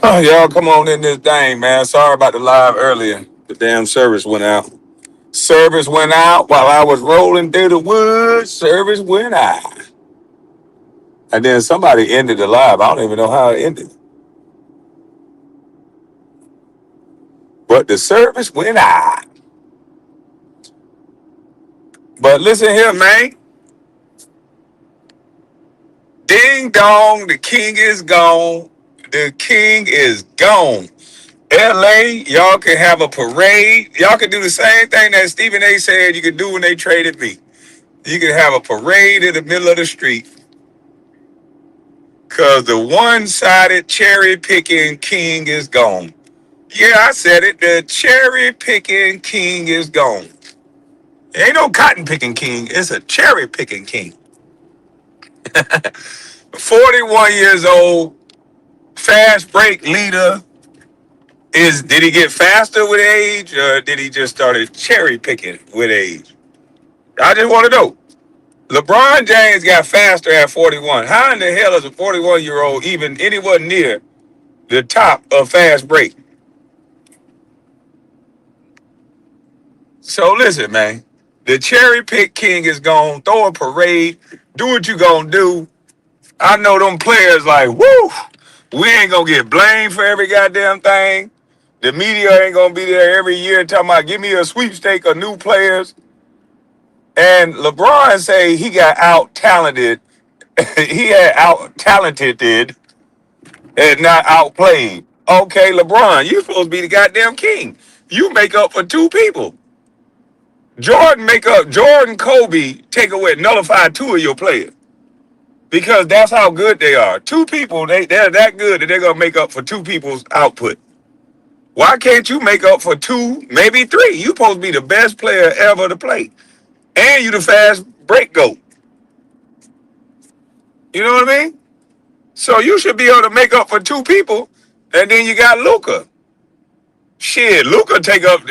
Y'all come on in this thing, man. Sorry about the live earlier. The damn service went out. Service went out while I was rolling through the woods. Service went out. And then somebody ended the live. I don't even know how it ended. But the service went out. But listen here, man. Ding dong, the king is gone. The king is gone. LA, y'all can have a parade. Y'all can do the same thing that Stephen A said you could do when they traded me. You can have a parade in the middle of the street because the one-sided cherry-picking king is gone. Yeah, I said it. The cherry-picking king is gone. Ain't no cotton-picking king. It's a cherry-picking king. 41 years old, fast break leader. Did he get faster with age, or did he just started cherry picking with age? I just want to know. LeBron James got faster at 41. How in the hell is a 41-year-old even anyone near the top of fast break? So listen, man. The cherry pick king is gone. Throw a parade. Do what you gonna do. I know them players like, woo, we ain't gonna get blamed for every goddamn thing. The media ain't gonna be there every year talking about give me a sweepstake of new players. And LeBron say he got out talented. He had out talented and not outplayed. Okay, LeBron, you supposed to be the goddamn king. You make up for two people. Jordan, Kobe take away, nullify two of your players. Because that's how good they are. Two people, they're that good that they're gonna make up for two people's output. Why can't you make up for two, maybe three? You supposed to be the best player ever to play. And you the fast break goat. You know what I mean? So you should be able to make up for two people. And then you got Luka. Shit, Luka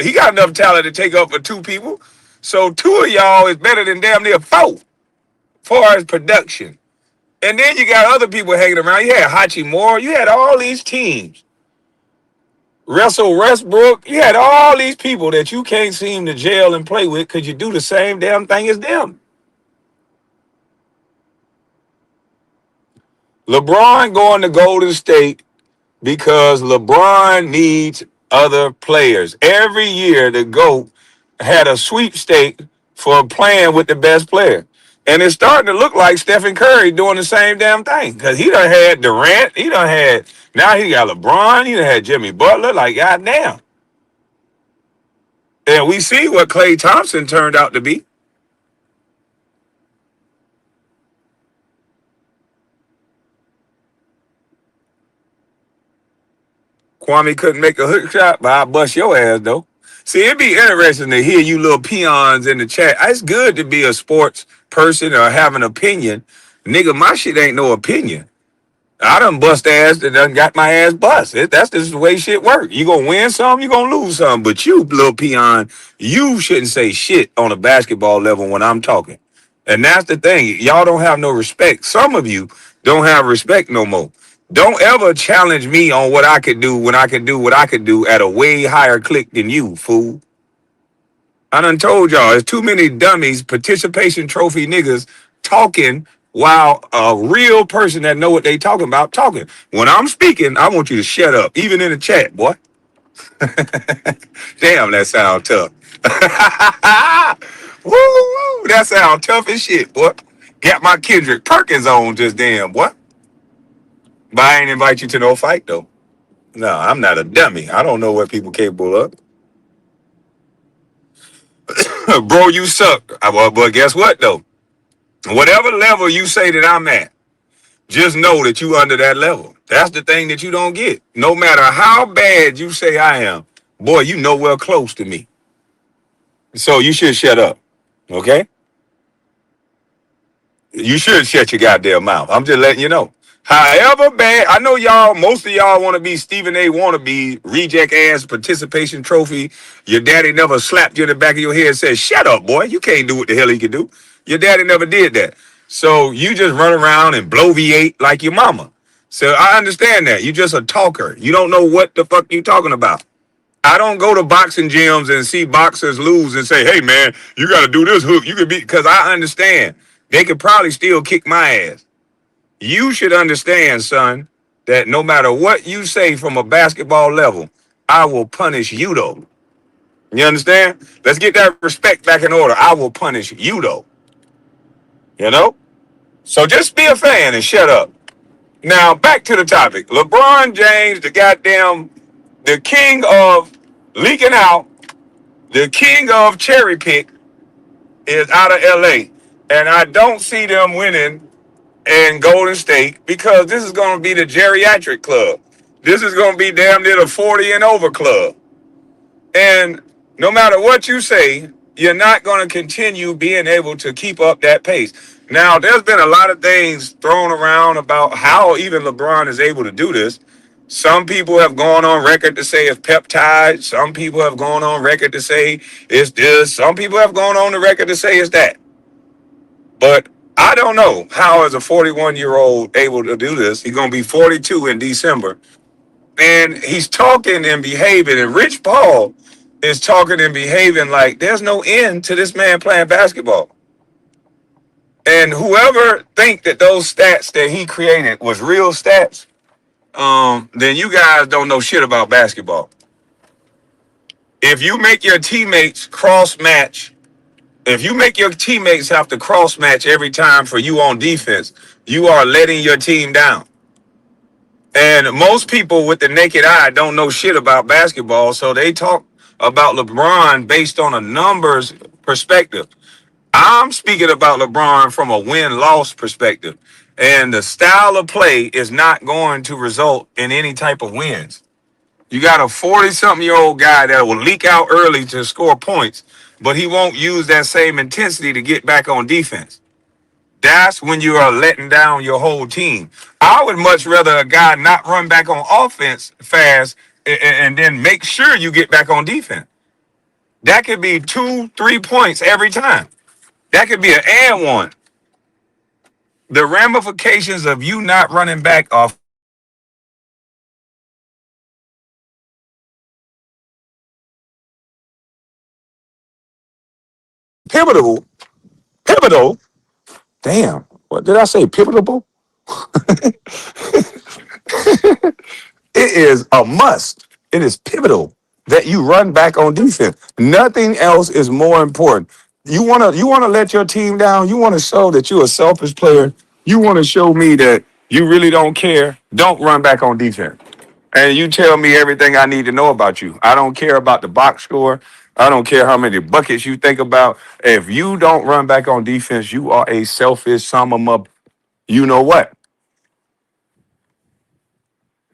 he got enough talent to take up for two people. So two of y'all is better than damn near four far as production. And then you got other people hanging around. You had Hachimura. You had all these teams. Russell Westbrook. You had all these people that you can't seem to gel and play with because you do the same damn thing as them. LeBron going to Golden State because LeBron needs other players. Every year, the GOAT had a sweepstake for playing with the best player. And it's starting to look like Stephen Curry doing the same damn thing. Because he done had Durant. Now he got LeBron. He done had Jimmy Butler. Like, goddamn. And we see what Klay Thompson turned out to be. Kwame couldn't make a hook shot, but I bust your ass, though. See, it'd be interesting to hear you little peons in the chat. It's good to be a sports person or have an opinion. Nigga, my shit ain't no opinion. I done bust ass and done got my ass bust. That's just the way shit work. You gonna win some, you gonna lose some. But you, little peon, you shouldn't say shit on a basketball level when I'm talking. And that's the thing. Y'all don't have no respect. Some of you don't have respect no more. Don't ever challenge me on what I could do when I can do what I could do at a way higher click than you, fool. I done told y'all, there's too many dummies, participation trophy niggas talking while a real person that know what they talking about talking. When I'm speaking, I want you to shut up, even in the chat, boy. Damn, that sound tough. Woo, woo, that sound tough as shit, boy. Got my Kendrick Perkins on just damn, boy. But I ain't invite you to no fight, though. No, I'm not a dummy. I don't know what people capable of. Bro, you suck. But guess what, though? Whatever level you say that I'm at, just know that you under that level. That's the thing that you don't get. No matter how bad you say I am, boy, you nowhere close to me. So you should shut up, okay? You should shut your goddamn mouth. I'm just letting you know. However bad, I know y'all, most of y'all want to be Stephen A. wannabe, reject ass participation trophy. Your daddy never slapped you in the back of your head and said, shut up, boy. You can't do what the hell he can do. Your daddy never did that. So you just run around and bloviate like your mama. So I understand that. You just a talker. You don't know what the fuck you talking about. I don't go to boxing gyms and see boxers lose and say, hey man, you gotta do this hook. You could be because I understand. They could probably still kick my ass. You should understand, son, that no matter what you say from a basketball level, I will punish you though. You understand? Let's get that respect back in order. I will punish you though. You know? So just be a fan and shut up. Now back to the topic. LeBron James, the king of leaking out, the king of cherry pick, is out of LA. And I don't see them winning in Golden State because this is going to be the geriatric club. This is going to be damn near the 40 and over club. And no matter what you say, you're not going to continue being able to keep up that pace. Now, there's been a lot of things thrown around about how even LeBron is able to do this. Some people have gone on record to say it's peptides. Some people have gone on record to say it's this. Some people have gone on the record to say it's that. But I don't know how is a 41-year-old able to do this. He's going to be 42 in December. And he's talking and behaving. And Rich Paul is talking and behaving like there's no end to this man playing basketball. And whoever think that those stats that he created was real stats, then you guys don't know shit about basketball. If you make your teammates cross match, if you make your teammates have to cross match every time for you on defense, you are letting your team down. And most people with the naked eye don't know shit about basketball, so they talk about LeBron based on a numbers perspective. I'm speaking about LeBron from a win-loss perspective. And the style of play is not going to result in any type of wins. You got a 40-something-year-old guy that will leak out early to score points, but he won't use that same intensity to get back on defense. That's when you are letting down your whole team. I would much rather a guy not run back on offense fast and then make sure you get back on defense. That could be 2, 3 points every time. That could be an and one. The ramifications of you not running back are pivotal. Pivotal. Damn. What did I say? Pivotal? It is a must. It is pivotal that you run back on defense. Nothing else is more important. You wanna let your team down. You want to show that you're a selfish player. You want to show me that you really don't care. Don't run back on defense. And you tell me everything I need to know about you. I don't care about the box score. I don't care how many buckets you think about. If you don't run back on defense, you are a selfish sum of you know what?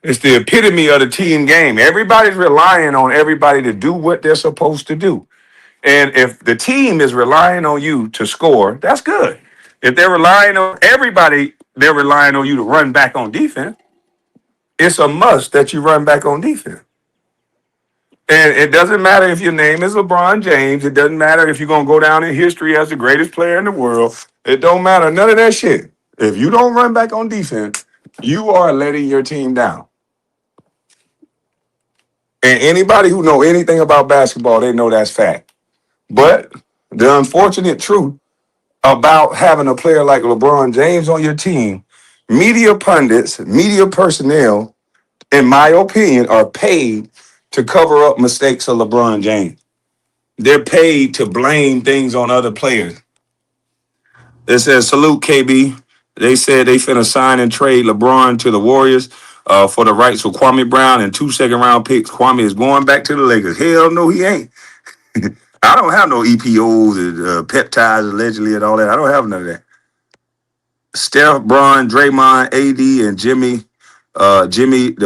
It's the epitome of the team game. Everybody's relying on everybody to do what they're supposed to do. And if the team is relying on you to score, that's good. If they're relying on everybody, they're relying on you to run back on defense. It's a must that you run back on defense. And it doesn't matter if your name is LeBron James. It doesn't matter if you're going to go down in history as the greatest player in the world. It don't matter. None of that shit. If you don't run back on defense, you are letting your team down. And anybody who know anything about basketball, they know that's fact. But the unfortunate truth about having a player like LeBron James on your team, media pundits, media personnel, in my opinion, are paid to cover up mistakes of LeBron James. They're paid to blame things on other players. It says, salute KB. They said they finna sign and trade LeBron to the Warriors for the rights for Kwame Brown and 2 second-round picks. Kwame is going back to the Lakers. Hell no, he ain't. I don't have no EPOs and peptides allegedly and all that. I don't have none of that. Steph, Braun, Draymond, AD, and Jimmy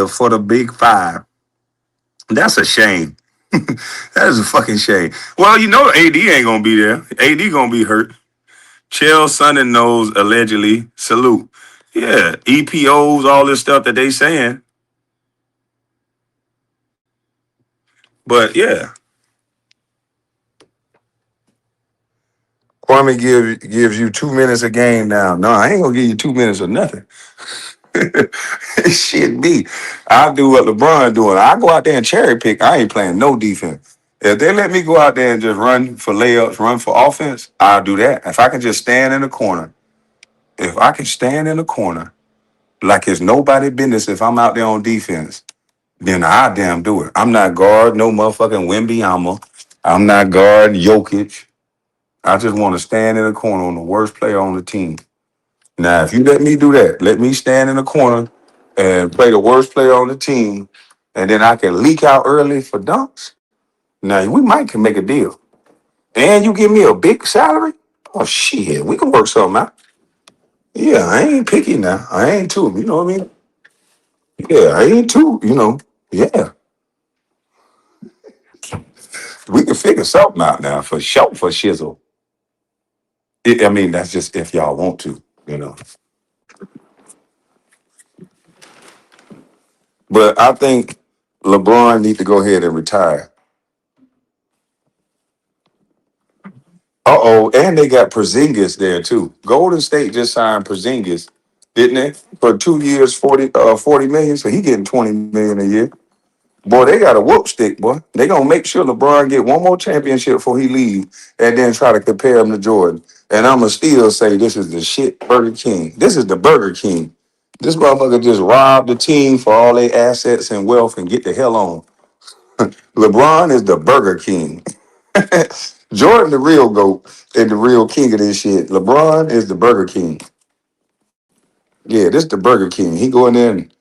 for the Big Five. That's a shame. That is a fucking shame. Well, you know AD ain't gonna be there. AD gonna be hurt. Chael Sonnen knows allegedly. Salute. Yeah, EPOs, all this stuff that they saying. But yeah, Kwame gives you 2 minutes a game now. No, I ain't gonna give you 2 minutes or nothing. Shit me. I do what LeBron doing. I go out there and cherry pick. I ain't playing no defense. If they let me go out there and just run for layups, run for offense, I'll do that. If I can just stand in the corner, if I can stand in the corner like it's nobody business if I'm out there on defense, then I damn do it. I'm not guard no motherfucking Wembyama. I'm not guard Jokic. I just want to stand in the corner on the worst player on the team. Now, if you let me do that, let me stand in the corner and play the worst player on the team, and then I can leak out early for dunks. Now, we might can make a deal. And you give me a big salary? Oh, shit, we can work something out. Yeah, I ain't picky now. I ain't too, you know what I mean? Yeah, I ain't too, Yeah, we can figure something out now for sure, for shizzle. I mean, that's just if y'all want to. But I think LeBron need to go ahead and retire. Uh-oh, and they got Porzingis there too. Golden State just signed Porzingis, didn't they? For 2 years, 40 million. So he getting 20 million a year. Boy, they got a whoop stick, boy. They gonna make sure LeBron get one more championship before he leave, and then try to compare him to Jordan. And I'ma still say this is the shit Burger King. This is the Burger King. This motherfucker just robbed the team for all their assets and wealth and get the hell on. LeBron is the Burger King. Jordan, the real GOAT and the real king of this shit. LeBron is the Burger King. Yeah, this the Burger King. He go in there and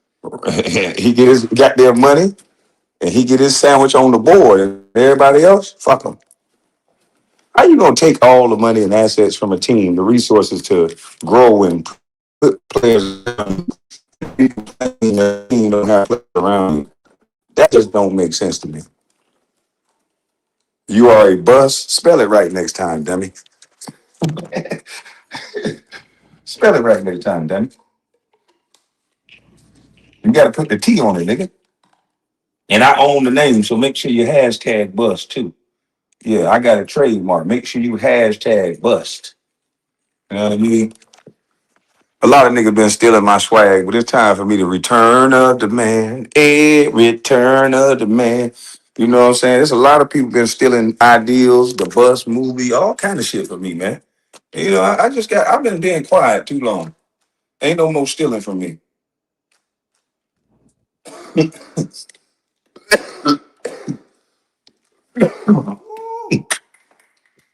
he get his goddamn money and he get his sandwich on the board. And everybody else, fuck him. How you gonna take all the money and assets from a team, the resources to grow and put players around you, playing a team don't have players around you? That just don't make sense to me. You are a bust. Spell it right next time, dummy. Spell it right next time, dummy. You got to put the T on it, nigga. And I own the name, so make sure you hashtag bust too. Yeah, I got a trademark. Make sure you hashtag bust. You know what I mean? A lot of niggas been stealing my swag, but it's time for me to return of the man. Return of the man. You know what I'm saying? There's a lot of people been stealing ideals, the bus movie, all kind of shit for me, man. I've been being quiet too long. Ain't no more stealing from me.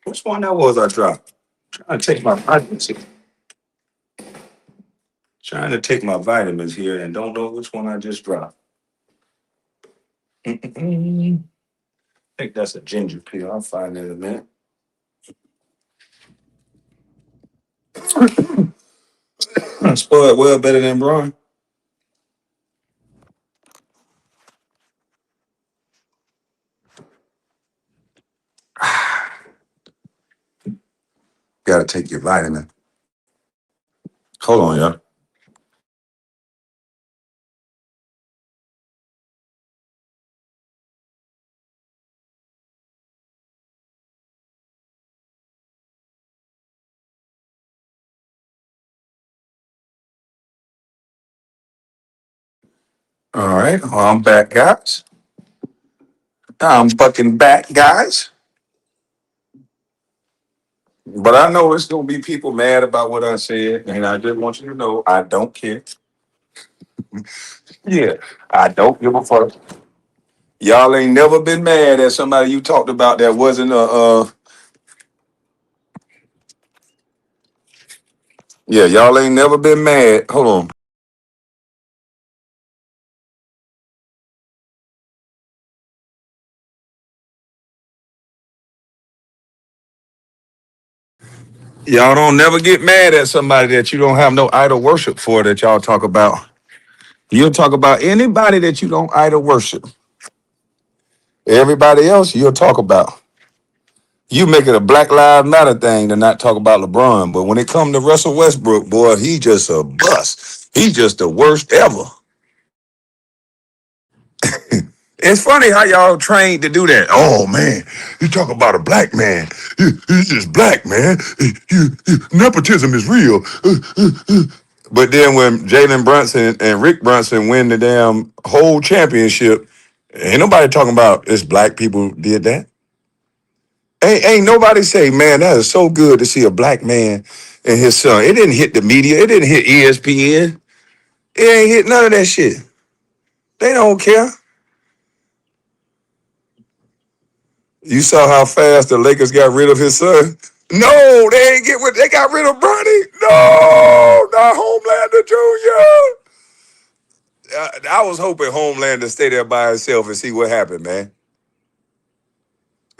Which one that was I dropped? Trying to take my vitamins. Trying to take my vitamins here and don't know which one I just dropped. I think that's a ginger pill. I'll find it in a minute. Spoiled well better than Braun. Gotta take your vitamin. Hold on, y'all. All right. Well, I'm back, guys. I'm fucking back, guys. But I know it's gonna be people mad about what I said, and I just want you to know I don't care. Yeah, I don't give a fuck. Y'all ain't never been mad at somebody you talked about that wasn't yeah, y'all ain't never been mad. Hold on. Y'all don't never get mad at somebody that you don't have no idol worship for that y'all talk about. You'll talk about anybody that you don't idol worship. Everybody else you'll talk about. You make it a Black Lives Matter thing to not talk about LeBron, but when it come to Russell Westbrook, boy, he just a bust. He just the worst ever. It's funny how y'all trained to do that. Oh man, you talk about a black man. He's just black, man. Nepotism is real. But then when Jalen Brunson and Rick Brunson win the damn whole championship, ain't nobody talking about it's black people did that. Ain't nobody say, man, that is so good to see a black man and his son. It didn't hit the media. It didn't hit ESPN. It ain't hit none of that shit. They don't care. You saw how fast the Lakers got rid of his son? No, they ain't get what they got rid of Bronny. No, not Homelander Jr. I was hoping Homelander stay there by himself and see what happened, man.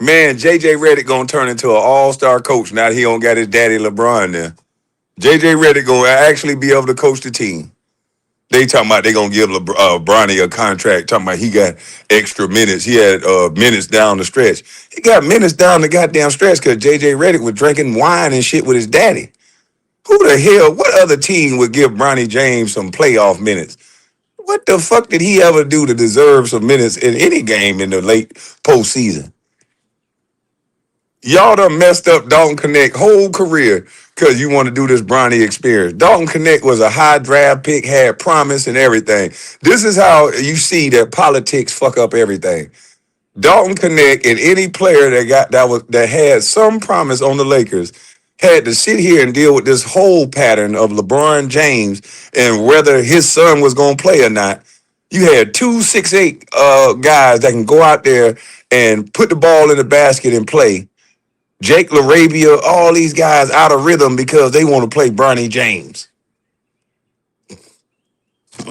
Man, JJ Redick gonna turn into an all-star coach now that he don't got his daddy LeBron there. JJ Redick gonna actually be able to coach the team. They talking about they gonna give Bronny a contract. Talking about he got extra minutes. He had minutes down the stretch. He got minutes down the goddamn stretch because JJ Redick was drinking wine and shit with his daddy. Who the hell? What other team would give Bronny James some playoff minutes? What the fuck did he ever do to deserve some minutes in any game in the late postseason? Y'all done messed up Dalton Connect whole career because you want to do this Bronny experience. Dalton Connect was a high draft pick, had promise and everything. This is how you see that politics fuck up everything. Dalton Connect and any player that had some promise on the Lakers had to sit here and deal with this whole pattern of LeBron James and whether his son was going to play or not. You had 2 6'8" guys that can go out there and put the ball in the basket and play. Jake LaRabia, all these guys out of rhythm because they want to play Bronny James.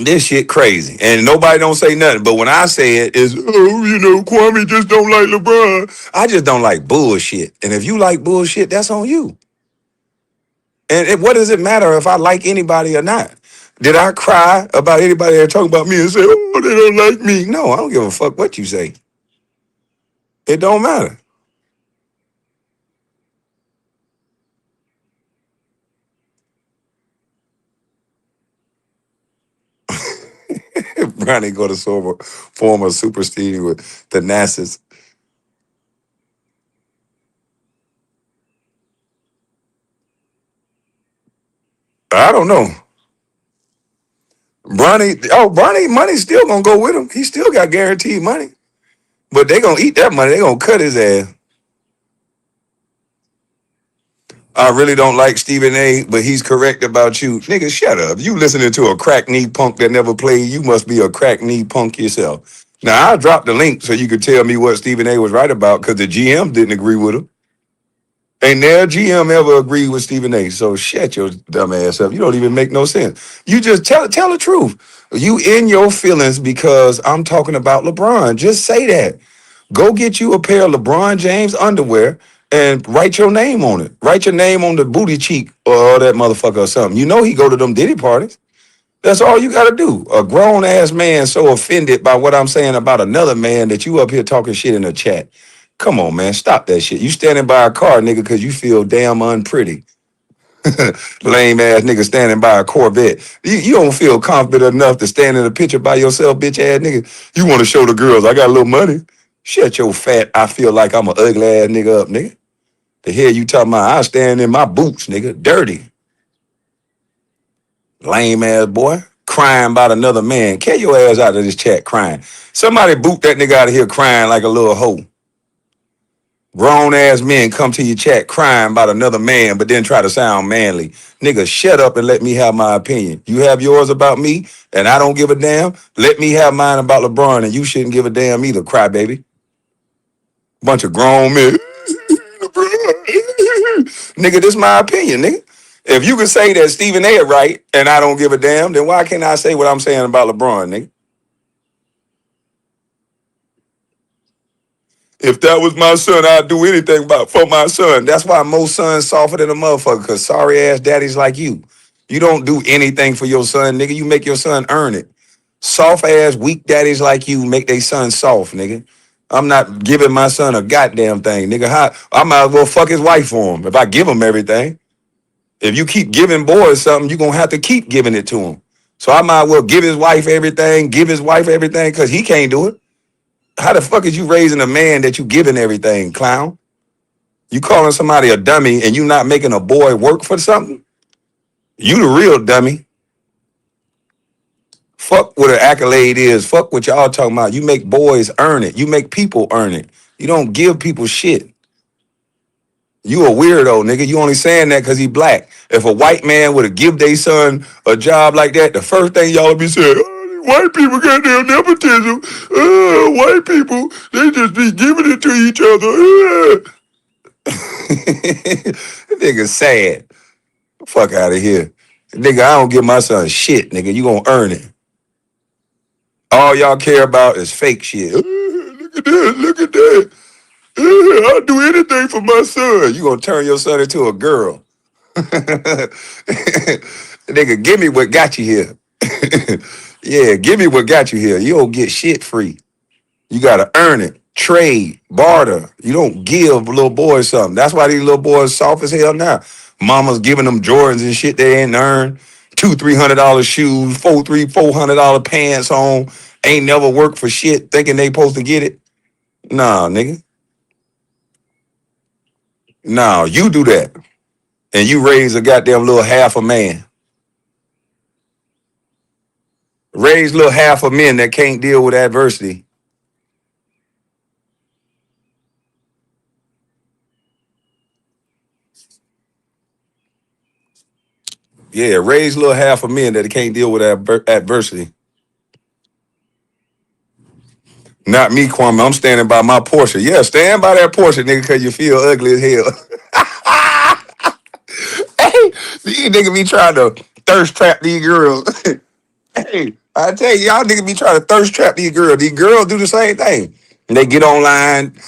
This shit crazy. And nobody don't say nothing. But when I say it, is, oh, Kwame just don't like LeBron. I just don't like bullshit. And if you like bullshit, that's on you. And what does it matter if I like anybody or not? Did I cry about anybody that talking about me and say, oh, they don't like me? No, I don't give a fuck what you say. It don't matter. Bronny go to form a super team with the NASA's. I don't know. Bronny money's still gonna go with him. He still got guaranteed money. But they gonna eat that money. They gonna cut his ass. I really don't like Stephen A, but he's correct about you. Nigga, shut up. You listening to a crack knee punk that never played, you must be a crack knee punk yourself. Now, I'll drop the link so you could tell me what Stephen A was right about because the GM didn't agree with him. Ain't their GM ever agreed with Stephen A. So shut your dumb ass up. You don't even make no sense. You just tell the truth. You in your feelings because I'm talking about LeBron. Just say that. Go get you a pair of LeBron James underwear and write your name on it. Write your name on the booty cheek or that motherfucker or something. You know he go to them Diddy parties. That's all you got to do. A grown ass man so offended by what I'm saying about another man that you up here talking shit in the chat. Come on, man. Stop that shit. You standing by a car, nigga, because you feel damn unpretty. Lame ass nigga standing by a Corvette. You don't feel confident enough to stand in a picture by yourself, bitch ass nigga. You want to show the girls I got a little money. Shut your fat, I feel like I'm an ugly ass nigga up, nigga. The hell you talking about? I stand in my boots, nigga. Dirty. Lame ass boy. Crying about another man. Carry your ass out of this chat crying. Somebody boot that nigga out of here crying like a little hoe. Grown ass men come to your chat crying about another man, but then try to sound manly. Nigga, shut up and let me have my opinion. You have yours about me, and I don't give a damn. Let me have mine about LeBron, and you shouldn't give a damn either, crybaby. Bunch of grown men. Nigga, this is my opinion, nigga. If you can say that Stephen A. right, and I don't give a damn, then why can't I say what I'm saying about LeBron, nigga? If that was my son, I'd do anything for my son. That's why most sons softer than a motherfucker, because sorry ass daddies like you. You don't do anything for your son, nigga. You make your son earn it. Soft ass, weak daddies like you make their son soft, nigga. I'm not giving my son a goddamn thing, nigga. I might as well fuck his wife for him if I give him everything. If you keep giving boys something, you're going to have to keep giving it to him. So I might as well give his wife everything, because he can't do it. How the fuck is you raising a man that you giving everything, clown? You calling somebody a dummy and you not making a boy work for something? You the real dummy. Fuck what an accolade is. Fuck what y'all talking about. You make boys earn it. You make people earn it. You don't give people shit. You a weirdo, nigga. You only saying that because he black. If a white man would have give their son a job like that, the first thing y'all would be saying, oh, white people got their nepotism. White people, they just be giving it to each other. Nigga sad. Fuck out of here. Nigga, I don't give my son shit, nigga. You gonna earn it. All y'all care about is fake shit. Look at that, look at that. I'll do anything for my son. You gonna turn your son into a girl. Nigga, give me what got you here. Yeah, give me what got you here. You don't get shit free. You gotta earn it. Trade, barter. You don't give little boys something. That's why these little boys soft as hell now. Mama's giving them Jordans and shit they ain't earned. $200-300 shoes, $400 pants on. Ain't never worked for shit, thinking they supposed to get it. Nah, nigga. Nah, you do that. And you raise a goddamn little half a man. Raise little half a men that can't deal with adversity. Yeah, raise little half a men that can't deal with adversity. Not me, Kwame. I'm standing by my portion. Yeah, stand by that portion, nigga, because you feel ugly as hell. Hey, these niggas be trying to thirst trap these girls. Hey, I tell you, y'all niggas be trying to thirst trap these girls. These girls do the same thing. They get online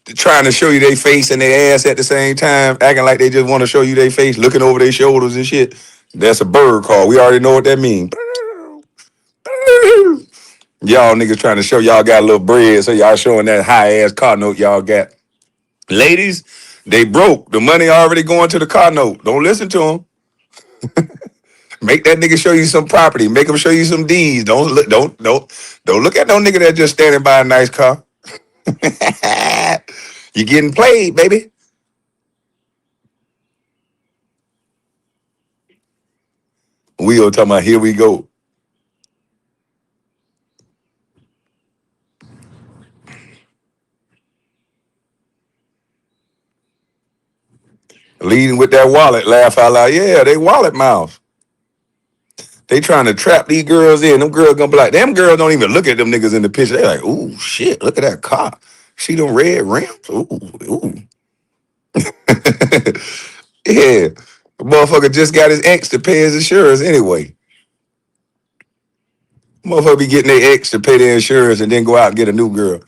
trying to show you their face and their ass at the same time, acting like they just want to show you their face, looking over their shoulders and shit. That's a bird call. We already know what that means. Y'all niggas trying to show y'all got a little bread, so y'all showing that high ass car note y'all got. Ladies, they broke. The money already going to the car note. Don't listen to them. Make that nigga show you some property. Make him show you some deeds. Don't look at no nigga that just standing by a nice car. You getting played, baby. We all talking about here we go. Leading with that wallet, laugh out loud. Yeah, they wallet mouth. They trying to trap these girls in. Them girls gonna be like, them girls don't even look at them niggas in the picture. They like, ooh, shit, look at that car. See them red rims? Ooh, ooh. Yeah. The motherfucker just got his ex to pay his insurance anyway. Motherfucker be getting their ex to pay their insurance and then go out and get a new girl.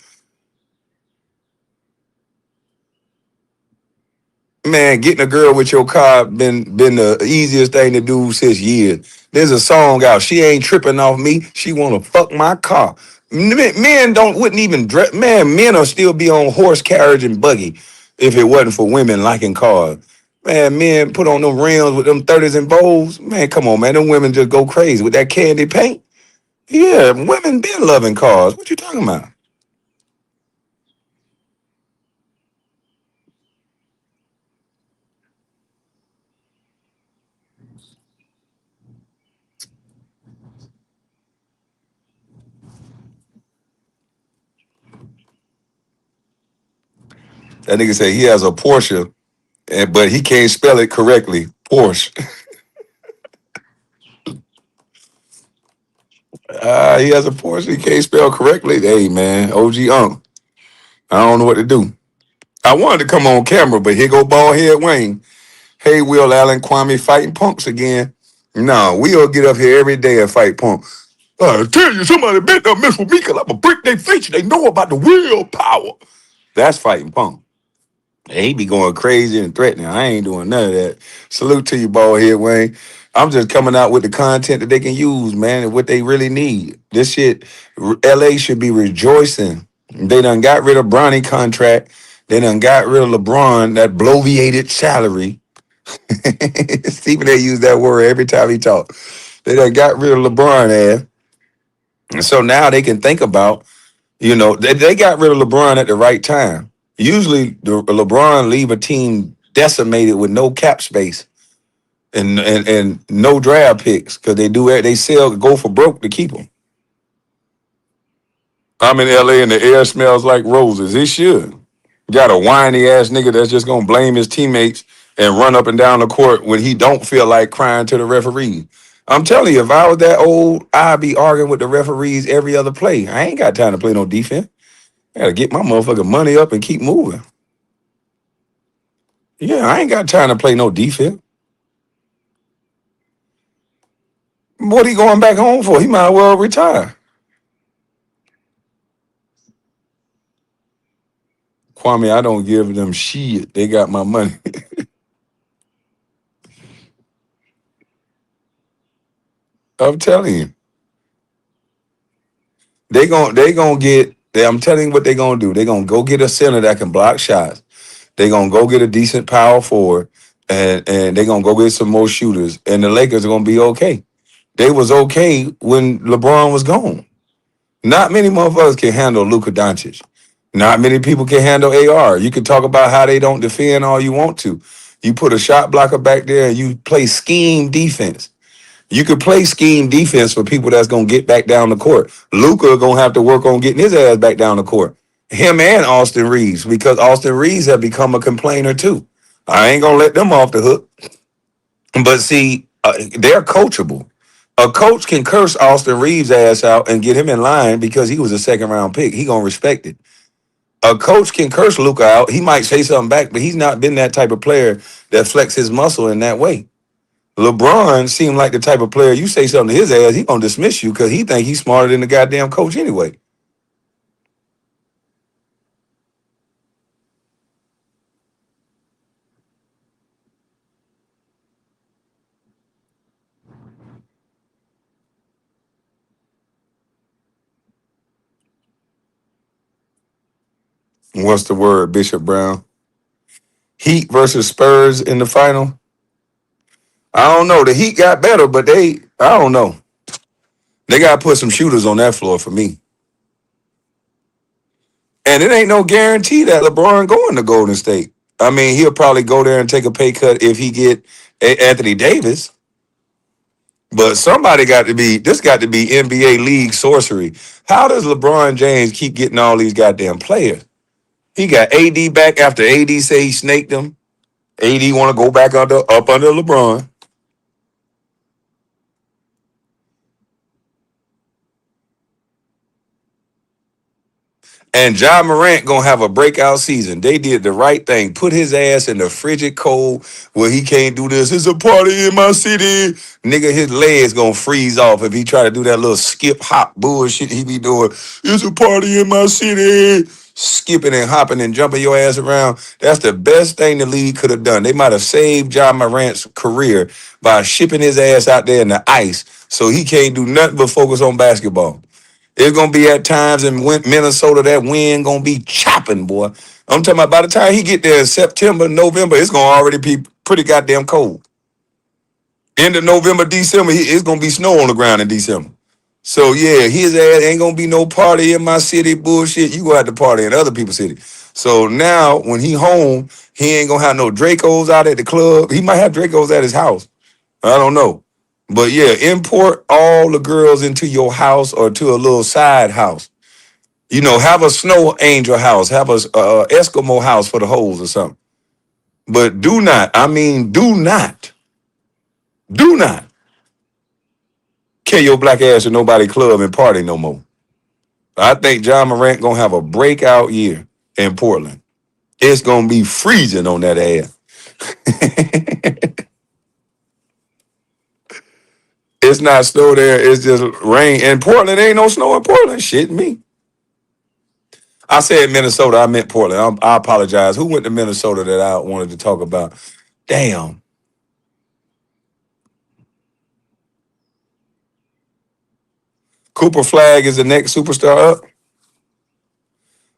Man, getting a girl with your car been the easiest thing to do since years. There's a song out. She ain't tripping off me. She wanna fuck my car. Men don't wouldn't even dress. Man, men will still be on horse carriage and buggy if it wasn't for women liking cars. Man, men put on them rims with them 30s and bowls. Man, come on, man. Them women just go crazy with that candy paint. Yeah, women been loving cars. What you talking about? That nigga say he has a Porsche, but he can't spell it correctly. Porsche. He has a Porsche. He can't spell correctly. Hey, man, OG Unk. I don't know what to do. I wanted to come on camera, but here go bald head Wayne. Hey, Will Allen, Kwame fighting punks again. No, we'll get up here every day and fight punks. I tell you, somebody better not mess with me because I'm going to break their face. They know about the willpower. That's fighting punk. He be going crazy and threatening. I ain't doing none of that. Salute to you, bald head Wayne. I'm just coming out with the content that they can use, man, and what they really need. This shit, LA should be rejoicing. They done got rid of Bronny contract. They done got rid of LeBron, that bloviated salary. Stephen A use that word every time he talk. They done got rid of LeBron ass. And so now they can think about, they got rid of LeBron at the right time. Usually LeBron leave a team decimated with no cap space and no draft picks because they sell go for broke to keep them. I'm in LA and the air smells like roses. It should. You got a whiny ass nigga that's just gonna blame his teammates and run up and down the court when he don't feel like crying to the referee. I'm telling you, if I was that old, I'd be arguing with the referees every other play. I ain't got time to play no defense. I gotta get my motherfucking money up and keep moving. Yeah, I ain't got time to play no defense. What he going back home for? He might as well retire. Kwame, I don't give them shit. They got my money. I'm telling you. They gonna get. I'm telling you what they gonna do. They gonna go get a center that can block shots. They gonna go get a decent power forward, and they gonna go get some more shooters. And the Lakers are gonna be okay. They was okay when LeBron was gone. Not many motherfuckers can handle Luka Doncic. Not many people can handle AR. You can talk about how they don't defend all you want to. You put a shot blocker back there and you play scheme defense. You could play scheme defense for people that's gonna get back down the court. Luka gonna have to work on getting his ass back down the court. Him and Austin Reeves, because Austin Reeves have become a complainer too. I ain't gonna let them off the hook. But see, they're coachable. A coach can curse Austin Reeves' ass out and get him in line because he was a second round pick. He gonna respect it. A coach can curse Luka out. He might say something back, but he's not been that type of player that flex his muscle in that way. LeBron seemed like the type of player you say something to his ass, he gonna dismiss you because he think he's smarter than the goddamn coach anyway. What's the word, Bishop Brown? Heat versus Spurs in the final. I don't know. The Heat got better, but I don't know. They got to put some shooters on that floor for me. And it ain't no guarantee that LeBron going to Golden State. I mean, he'll probably go there and take a pay cut if he get Anthony Davis. But somebody got to be, this got to be NBA league sorcery. How does LeBron James keep getting all these goddamn players? He got AD back after AD say he snaked him. AD want to go back up under LeBron. And Ja Morant gonna have a breakout season. They did the right thing. Put his ass in the frigid cold where he can't do this. It's a party in my city. Nigga, his legs gonna freeze off if he try to do that little skip hop bullshit he be doing. It's a party in my city. Skipping and hopping and jumping your ass around. That's the best thing the league could have done. They might have saved Ja Morant's career by shipping his ass out there in the ice so he can't do nothing but focus on basketball. It's gonna be at times in Minnesota that wind gonna be chopping, boy. I'm talking about by the time he get there in September, November, it's gonna already be pretty goddamn cold. End of November, December, it's gonna be snow on the ground in December. So yeah, his ass ain't gonna be no party in my city bullshit. You go out to party in other people's city. So now when he home, he ain't gonna have no Dracos out at the club. He might have Dracos at his house. I don't know. But yeah, import all the girls into your house or to a little side house. You know, have a snow angel house, have a Eskimo house for the hoes or something. But do not, I mean, do not kill your black ass in nobody club and party no more. I think John Morant gonna have a breakout year in Portland. It's gonna be freezing on that ass. It's not snow there, it's just rain. In Portland, ain't no snow in Portland. Shit me. I said Minnesota, I meant Portland. I apologize. Who went to Minnesota that I wanted to talk about? Damn. Cooper Flag is the next superstar up.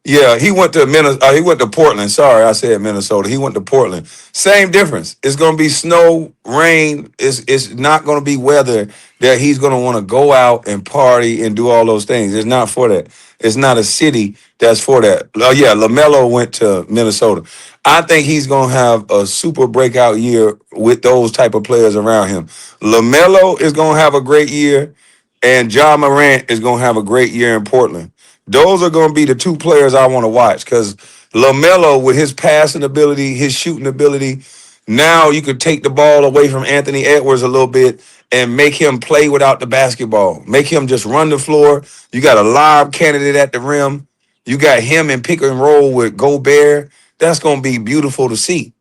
Yeah, he went to Minnesota. He went to Portland. Sorry, I said Minnesota. He went to Portland. Same difference. It's gonna be snow, rain. It's not gonna be weather that he's gonna want to go out and party and do all those things. It's not for that. It's not a city that's for that. Oh yeah, LaMelo went to Minnesota. I think he's gonna have a super breakout year with those type of players around him. LaMelo is gonna have a great year, and John Morant is gonna have a great year in Portland. Those are going to be the two players I want to watch because LaMelo, with his passing ability, his shooting ability, now you could take the ball away from Anthony Edwards a little bit and make him play without the basketball. Make him just run the floor. You got a live candidate at the rim. You got him in pick and roll with Gobert. That's going to be beautiful to see.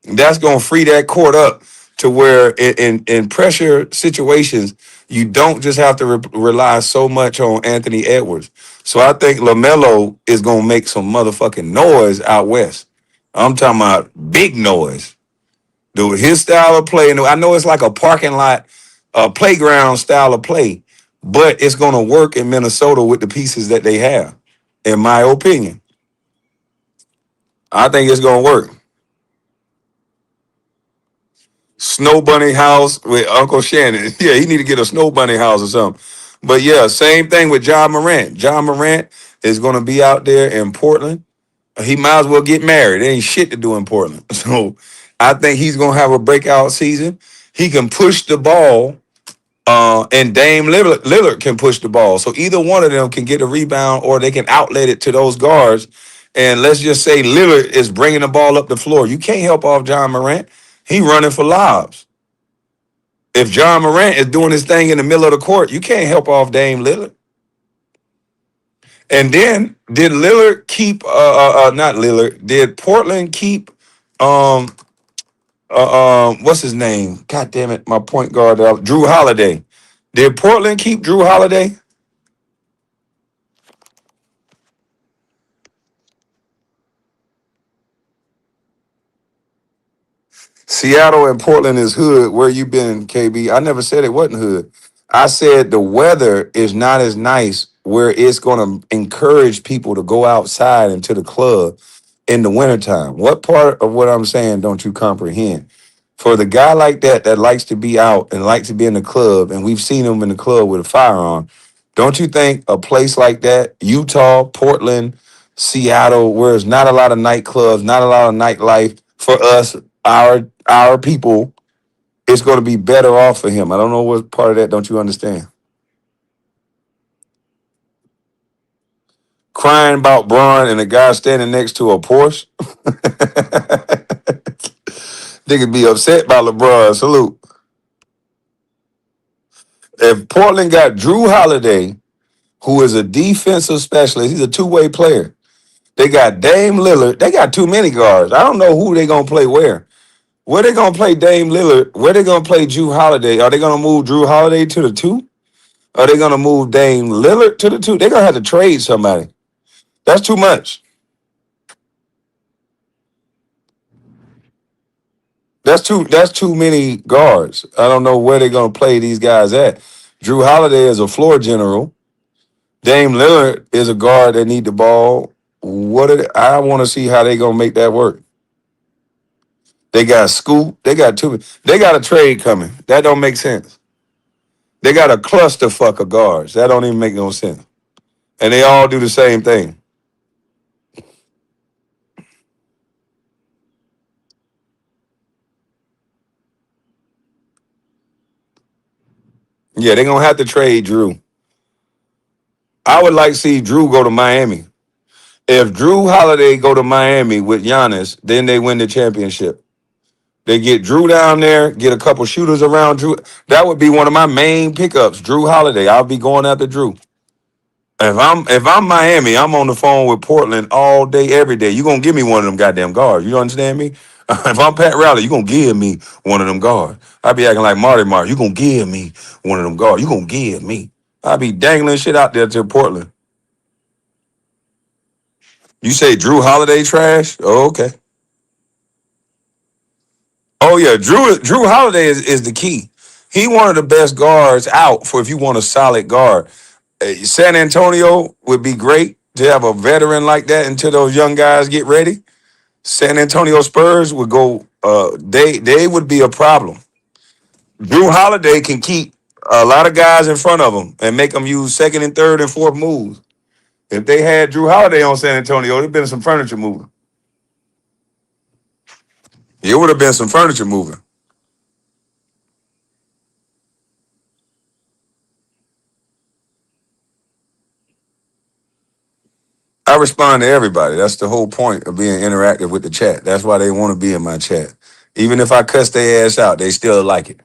That's going to free that court up to where in pressure situations, you don't just have to rely so much on Anthony Edwards. So I think LaMelo is going to make some motherfucking noise out west. I'm talking about big noise. Dude, his style of play, and I know it's like a parking lot, playground style of play, but it's going to work in Minnesota with the pieces that they have, in my opinion. I think it's going to work. Snow bunny house with Uncle Shannon. Yeah, he need to get a snow bunny house or something. But yeah, same thing with John Morant. John Morant is going to be out there in Portland. He might as well get married. There ain't shit to do in Portland. So I think he's going to have a breakout season. He can push the ball, and Dame Lillard can push the ball. So either one of them can get a rebound or they can outlet it to those guards. And let's just say Lillard is bringing the ball up the floor. You can't help off John Morant. He running for lobs. If John Morant is doing his thing in the middle of the court, you can't help off Dame Lillard. And then did Lillard keep not Lillard, did Portland keep um what's his name? God damn it, my point guard, Drew Holiday. Did Portland keep Drew Holiday? Seattle and Portland is hood. Where you been, KB? I never said it wasn't hood. I said the weather is not as nice where it's going to encourage people to go outside into the club in the wintertime. What part of what I'm saying don't you comprehend? For the guy like that likes to be out and likes to be in the club, and we've seen him in the club with a firearm, don't you think a place like that, Utah, Portland, Seattle, where there's not a lot of nightclubs, not a lot of nightlife for us, our people, it's going to be better off for him. I don't know what part of that don't you understand. Crying about Braun and a guy standing next to a Porsche. They could be upset by LeBron. Salute. If Portland got Drew Holiday, who is a defensive specialist, he's a two-way player. They got Dame Lillard. They got too many guards. I don't know who they gonna play where. Where they gonna play Dame Lillard? Where they gonna play Drew Holiday? Are they gonna move Drew Holiday to the two? Are they gonna move Dame Lillard to the two? They're gonna have to trade somebody. That's too much. That's too many guards. I don't know where they're gonna play these guys at. Drew Holiday is a floor general. Dame Lillard is a guard that need the ball. I want to see how they gonna make that work. They got Scoop. They got two. They got a trade coming. That don't make sense. They got a clusterfuck of guards. That don't even make no sense. And they all do the same thing. Yeah, they're gonna have to trade Drew. I would like to see Drew go to Miami. If Drew Holiday go to Miami with Giannis, then they win the championship. They get Drew down there, get a couple shooters around Drew. That would be one of my main pickups, Drew Holiday. I'll be going after Drew. If I'm Miami, I'm on the phone with Portland all day, every day. You gonna give me one of them goddamn guards. You understand me? If I'm Pat Riley, you gonna give me one of them guards. I be acting like Marty. You gonna give me one of them guards. You gonna give me. I be dangling shit out there to Portland. You say Drew Holiday trash? Oh, okay. Oh yeah, Drew Holiday is the key. He one of the best guards out for if you want a solid guard. San Antonio would be great to have a veteran like that until those young guys get ready. San Antonio Spurs would go. They would be a problem. Drew Holiday can keep a lot of guys in front of him and make them use second and third and fourth moves. If they had Drew Holiday on San Antonio, there'd been some furniture moving. It would have been some furniture moving. I respond to everybody. That's the whole point of being interactive with the chat. That's why they want to be in my chat. Even if I cuss their ass out, they still like it.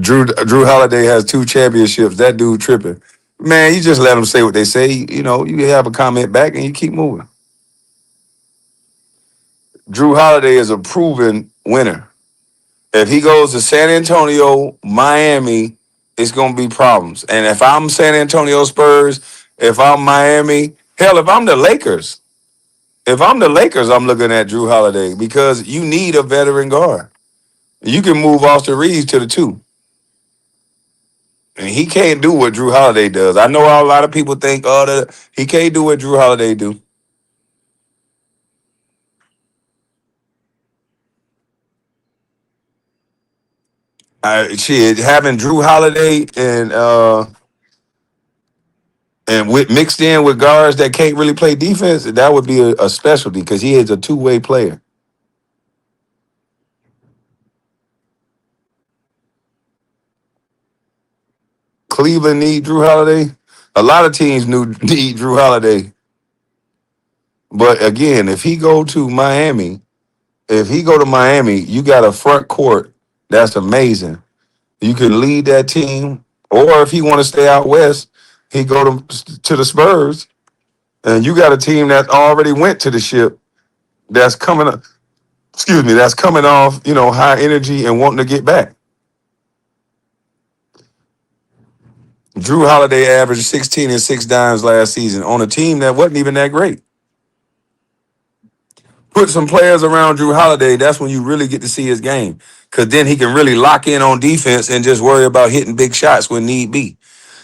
Drew Holiday has 2 championships. That dude tripping. Man, you just let them say what they say. You know, you have a comment back and you keep moving. Drew Holiday is a proven winner. If he goes to San Antonio, Miami, it's gonna be problems. And if I'm San Antonio Spurs, if I'm Miami, hell, if I'm the Lakers, I'm looking at Drew Holiday because you need a veteran guard. You can move Austin Reeves to the 2. And he can't do what Drew Holiday does. I know a lot of people think, oh, he can't do what Drew Holiday do. Shit, having Drew Holiday and with mixed in with guards that can't really play defense, that would be a specialty because he is a two-way player. Cleveland need Drew Holiday. A lot of teams need Drew Holiday. But again, if he go to Miami, you got a front court that's amazing. You can lead that team, or if he want to stay out west, he go to the Spurs, and you got a team that already went to the ship that's coming up. Excuse me, that's coming off, high energy and wanting to get back. Drew Holiday averaged 16 and 6 dimes last season on a team that wasn't even that great. Put some players around Drew Holiday, that's when you really get to see his game. Because then he can really lock in on defense and just worry about hitting big shots when need be.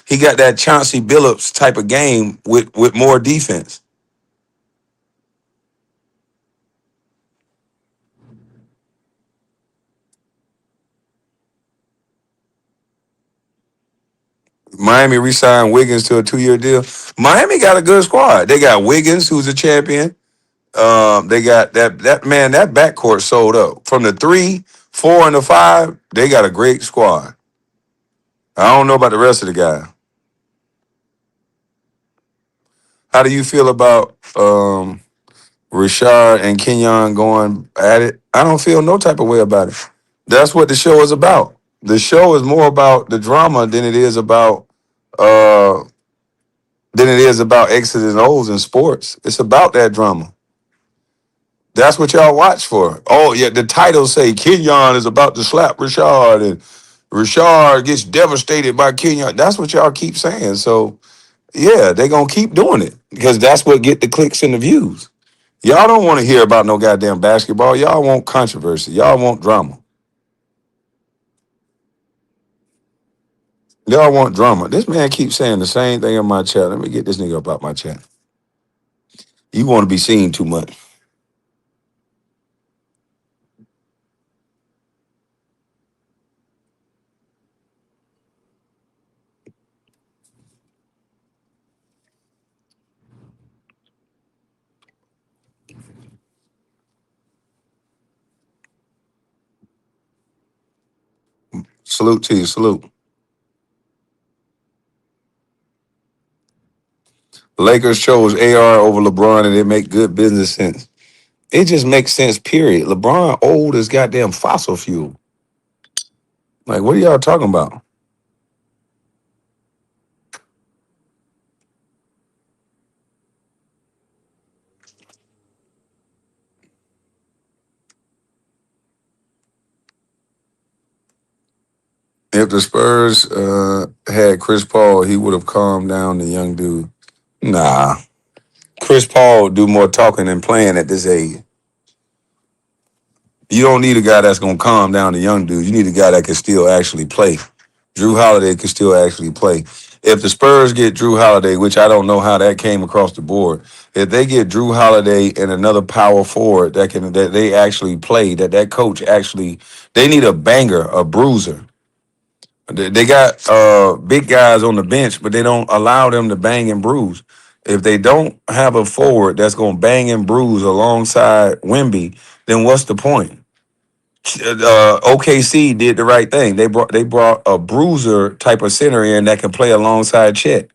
He got that Chauncey Billups type of game with more defense. Miami re-signed Wiggins to a 2-year deal. Miami got a good squad. They got Wiggins, who's a champion. They got that backcourt sold up. From the 3, 4, and the 5, they got a great squad. I don't know about the rest of the guys. How do you feel about Rashard and Kenyon going at it? I don't feel no type of way about it. That's what the show is about. The show is more about the drama uh than it is about X's and O's in sports. It's about that drama. That's what y'all watch for. Oh, yeah, the titles say Kenyon is about to slap Rashard and Rashard gets devastated by Kenyon. That's what y'all keep saying. So, yeah, they going to keep doing it because that's what get the clicks and the views. Y'all don't want to hear about no goddamn basketball. Y'all want controversy. Y'all want drama. Y'all want drama. This man keeps saying the same thing in my chat. Let me get this nigga up out my chat. You want to be seen too much. Salute to you. Salute. Lakers chose AR over LeBron and it make good business sense. It just makes sense, period. LeBron old as goddamn fossil fuel. Like, what are y'all talking about? If the Spurs had Chris Paul, he would have calmed down the young dude. Nah. Chris Paul do more talking than playing at this age. You don't need a guy that's gonna calm down the young dude. You need a guy that can still actually play. Drew Holiday can still actually play. If the Spurs get Drew Holiday, which I don't know how that came across the board, if they get Drew Holiday and another power forward that they actually play, that coach actually, they need a banger, a bruiser. They got big guys on the bench, but they don't allow them to bang and bruise. If they don't have a forward that's gonna bang and bruise alongside Wemby, then what's the point? OKC did the right thing. They brought a bruiser type of center in that can play alongside Chet.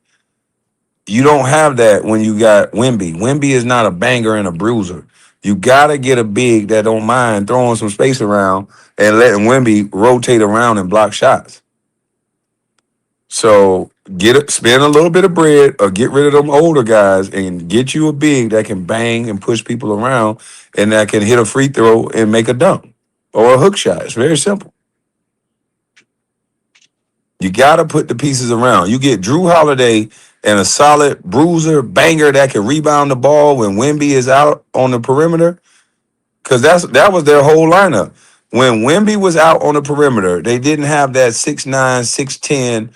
You don't have that when you got Wimby. Wimby is not a banger and a bruiser. You gotta get a big that don't mind throwing some space around and letting Wimby rotate around and block shots. So spend a little bit of bread or get rid of them older guys and get you a big that can bang and push people around and that can hit a free throw and make a dunk or a hook shot. It's very simple. You got to put the pieces around. You get Drew Holiday and a solid bruiser, banger that can rebound the ball when Wemby is out on the perimeter, because that was their whole lineup. When Wemby was out on the perimeter, they didn't have that 6'9", 6'10"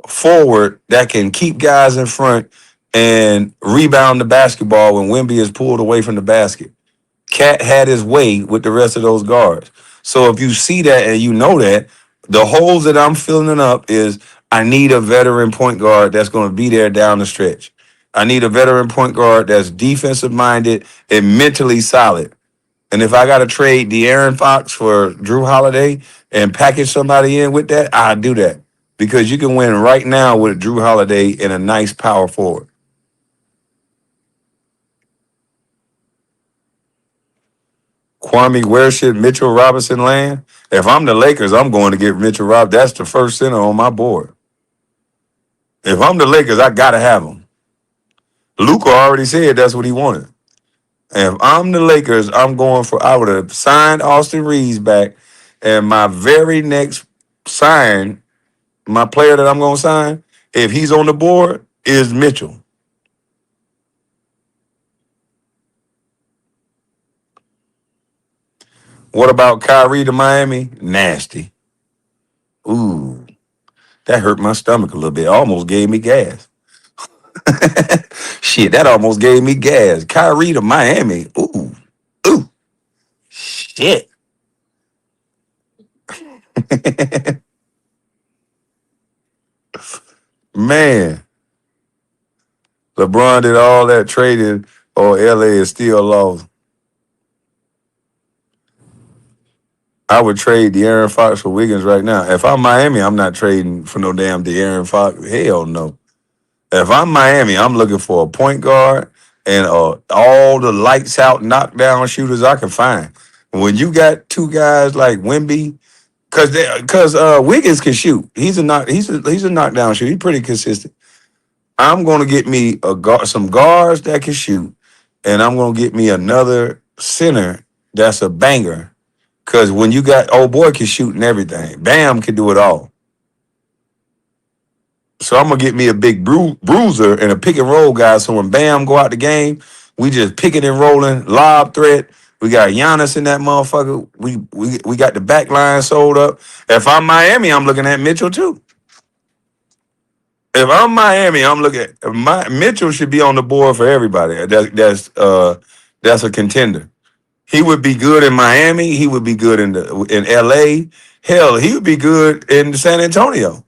forward that can keep guys in front and rebound the basketball when Wemby is pulled away from the basket. Cat had his way with the rest of those guards. So if you see that and you know that, the holes that I'm filling up is I need a veteran point guard that's going to be there down the stretch. I need a veteran point guard that's defensive minded and mentally solid. And if I got to trade De'Aaron Fox for Drew Holiday and package somebody in with that, I do that because you can win right now with Drew Holiday and a nice power forward. Kwame, where should Mitchell Robinson land? If I'm the Lakers, I'm going to get Mitchell Rob. That's the first center on my board. If I'm the Lakers, I gotta have him. Luka already said that's what he wanted. And if I'm the Lakers, I would have signed Austin Reeves back. And my very next sign, my player that I'm gonna sign, if he's on the board, is Mitchell. What about Kyrie to Miami? Nasty. Ooh, that hurt my stomach a little bit. Almost gave me gas. Shit, that almost gave me gas. Kyrie to Miami. Ooh, ooh, shit. Man, LeBron did all that trading, or LA is still lost. I would trade De'Aaron Fox for Wiggins right now. If I'm Miami, I'm not trading for no damn De'Aaron Fox. Hell no. If I'm Miami, I'm looking for a point guard and all the lights out knockdown shooters I can find. When you got two guys like Wimby, because Wiggins can shoot. He's a knockdown shooter. He's pretty consistent. I'm gonna get me some guards that can shoot, and I'm gonna get me another center that's a banger. Cause when you got old boy can shoot and everything, Bam can do it all. So I'm gonna get me a big bruiser and a pick and roll guy. So when Bam go out the game, we just picking and rolling, lob threat. We got Giannis in that motherfucker. We got the back line sold up. If I'm Miami, I'm looking at Mitchell too. If I'm Miami, I'm looking at Mitchell should be on the board for everybody. That's a contender. He would be good in Miami. He would be good in LA. Hell, he would be good in San Antonio.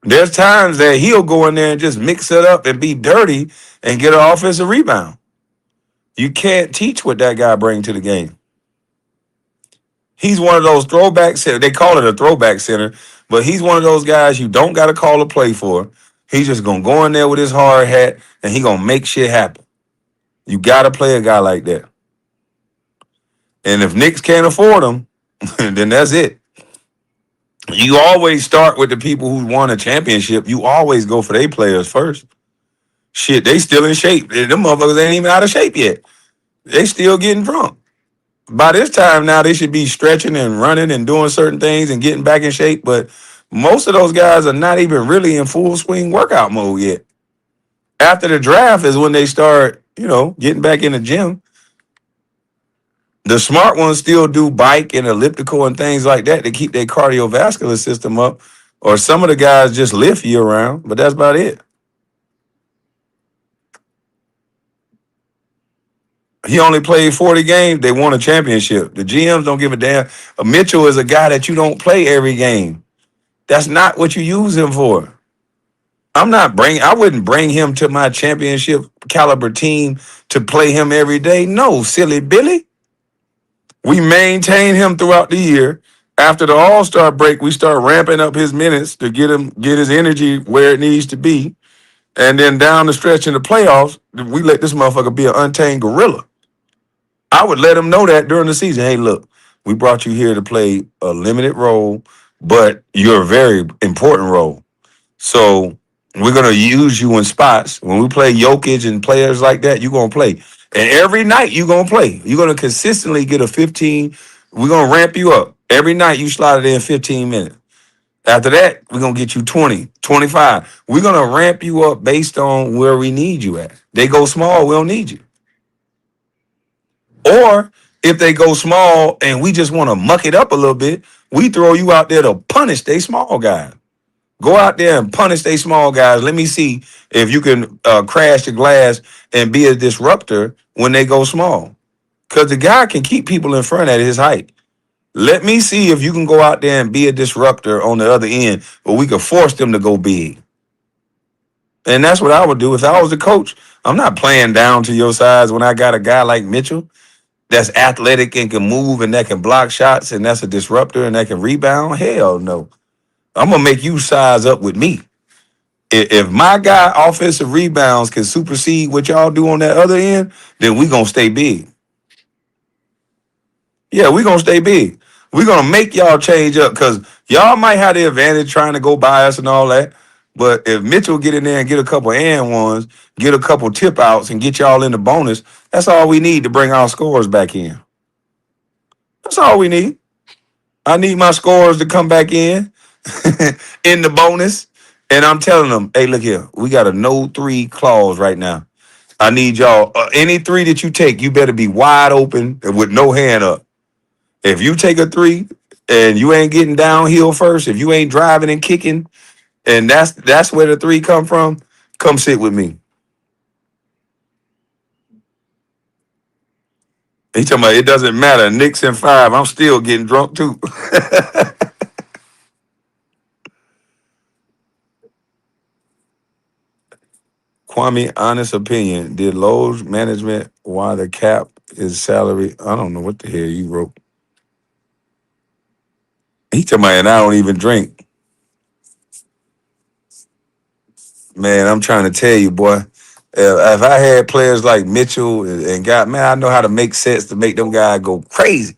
There's times that he'll go in there and just mix it up and be dirty and get an offensive rebound. You can't teach what that guy brings to the game. He's one of those throwback center. They call it a throwback center, but he's one of those guys you don't got to call a play for. He's just gonna go in there with his hard hat and he gonna make shit happen. You got to play a guy like that. And if Knicks can't afford him, then that's it. You always start with the people who won a championship. You always go for their players first. Shit, they still in shape. Them motherfuckers ain't even out of shape yet. They still getting drunk. By this time now, they should be stretching and running and doing certain things and getting back in shape. But most of those guys are not even really in full swing workout mode yet. After the draft is when they start, getting back in the gym. The smart ones still do bike and elliptical and things like that to keep their cardiovascular system up. Or some of the guys just lift year round, but that's about it. He only played 40 games. They won a championship. The GMs don't give a damn. Mitchell is a guy that you don't play every game. That's not what you use him for. I wouldn't bring him to my championship caliber team to play him every day. No, silly Billy. We maintain him throughout the year. After the All-Star break, we start ramping up his minutes to get his energy where it needs to be. And then down the stretch in the playoffs, we let this motherfucker be an untamed gorilla. I would let him know that during the season. Hey, look, we brought you here to play a limited role, but you're a very important role. So we're gonna use you in spots. When we play Jokic and players like that, you're gonna play. And every night you're gonna play. You're gonna consistently get a 15. We're gonna ramp you up. Every night you slot it in 15 minutes. After that, we're gonna get you 20, 25. We're gonna ramp you up based on where we need you at. They go small, we don't need you. Or if they go small and we just want to muck it up a little bit, we throw you out there to punish they small guys. Go out there and punish they small guys. Let me see if you can crash the glass and be a disruptor when they go small. Because the guy can keep people in front at his height. Let me see if you can go out there and be a disruptor on the other end, but we can force them to go big. And that's what I would do if I was the coach. I'm not playing down to your size when I got a guy like Mitchell that's athletic and can move and that can block shots and that's a disruptor and that can rebound. Hell no. I'm gonna make you size up with me. If my guy offensive rebounds can supersede what y'all do on that other end, then we gonna stay big. Yeah, we gonna stay big. We gonna make y'all change up because y'all might have the advantage trying to go by us and all that. But if Mitchell get in there and get a couple and ones, get a couple tip outs, and get y'all in the bonus, that's all we need to bring our scores back in. That's all we need. I need my scores to come back in the bonus. And I'm telling them, hey, look here, we got a no three clause right now. I need y'all, any three that you take, you better be wide open and with no hand up. If you take a three and you ain't getting downhill first, if you ain't driving and kicking, and that's where the three come sit with me. He talking about it doesn't matter. Knicks in 5, I'm still getting drunk too. Kwame, honest opinion. Did Lowe's management why the cap is salary? I don't know what the hell you wrote. He talking about, and I don't even drink. Man, I'm trying to tell you, boy. If I had players like Mitchell and got man, I know how to make sets to make them guys go crazy.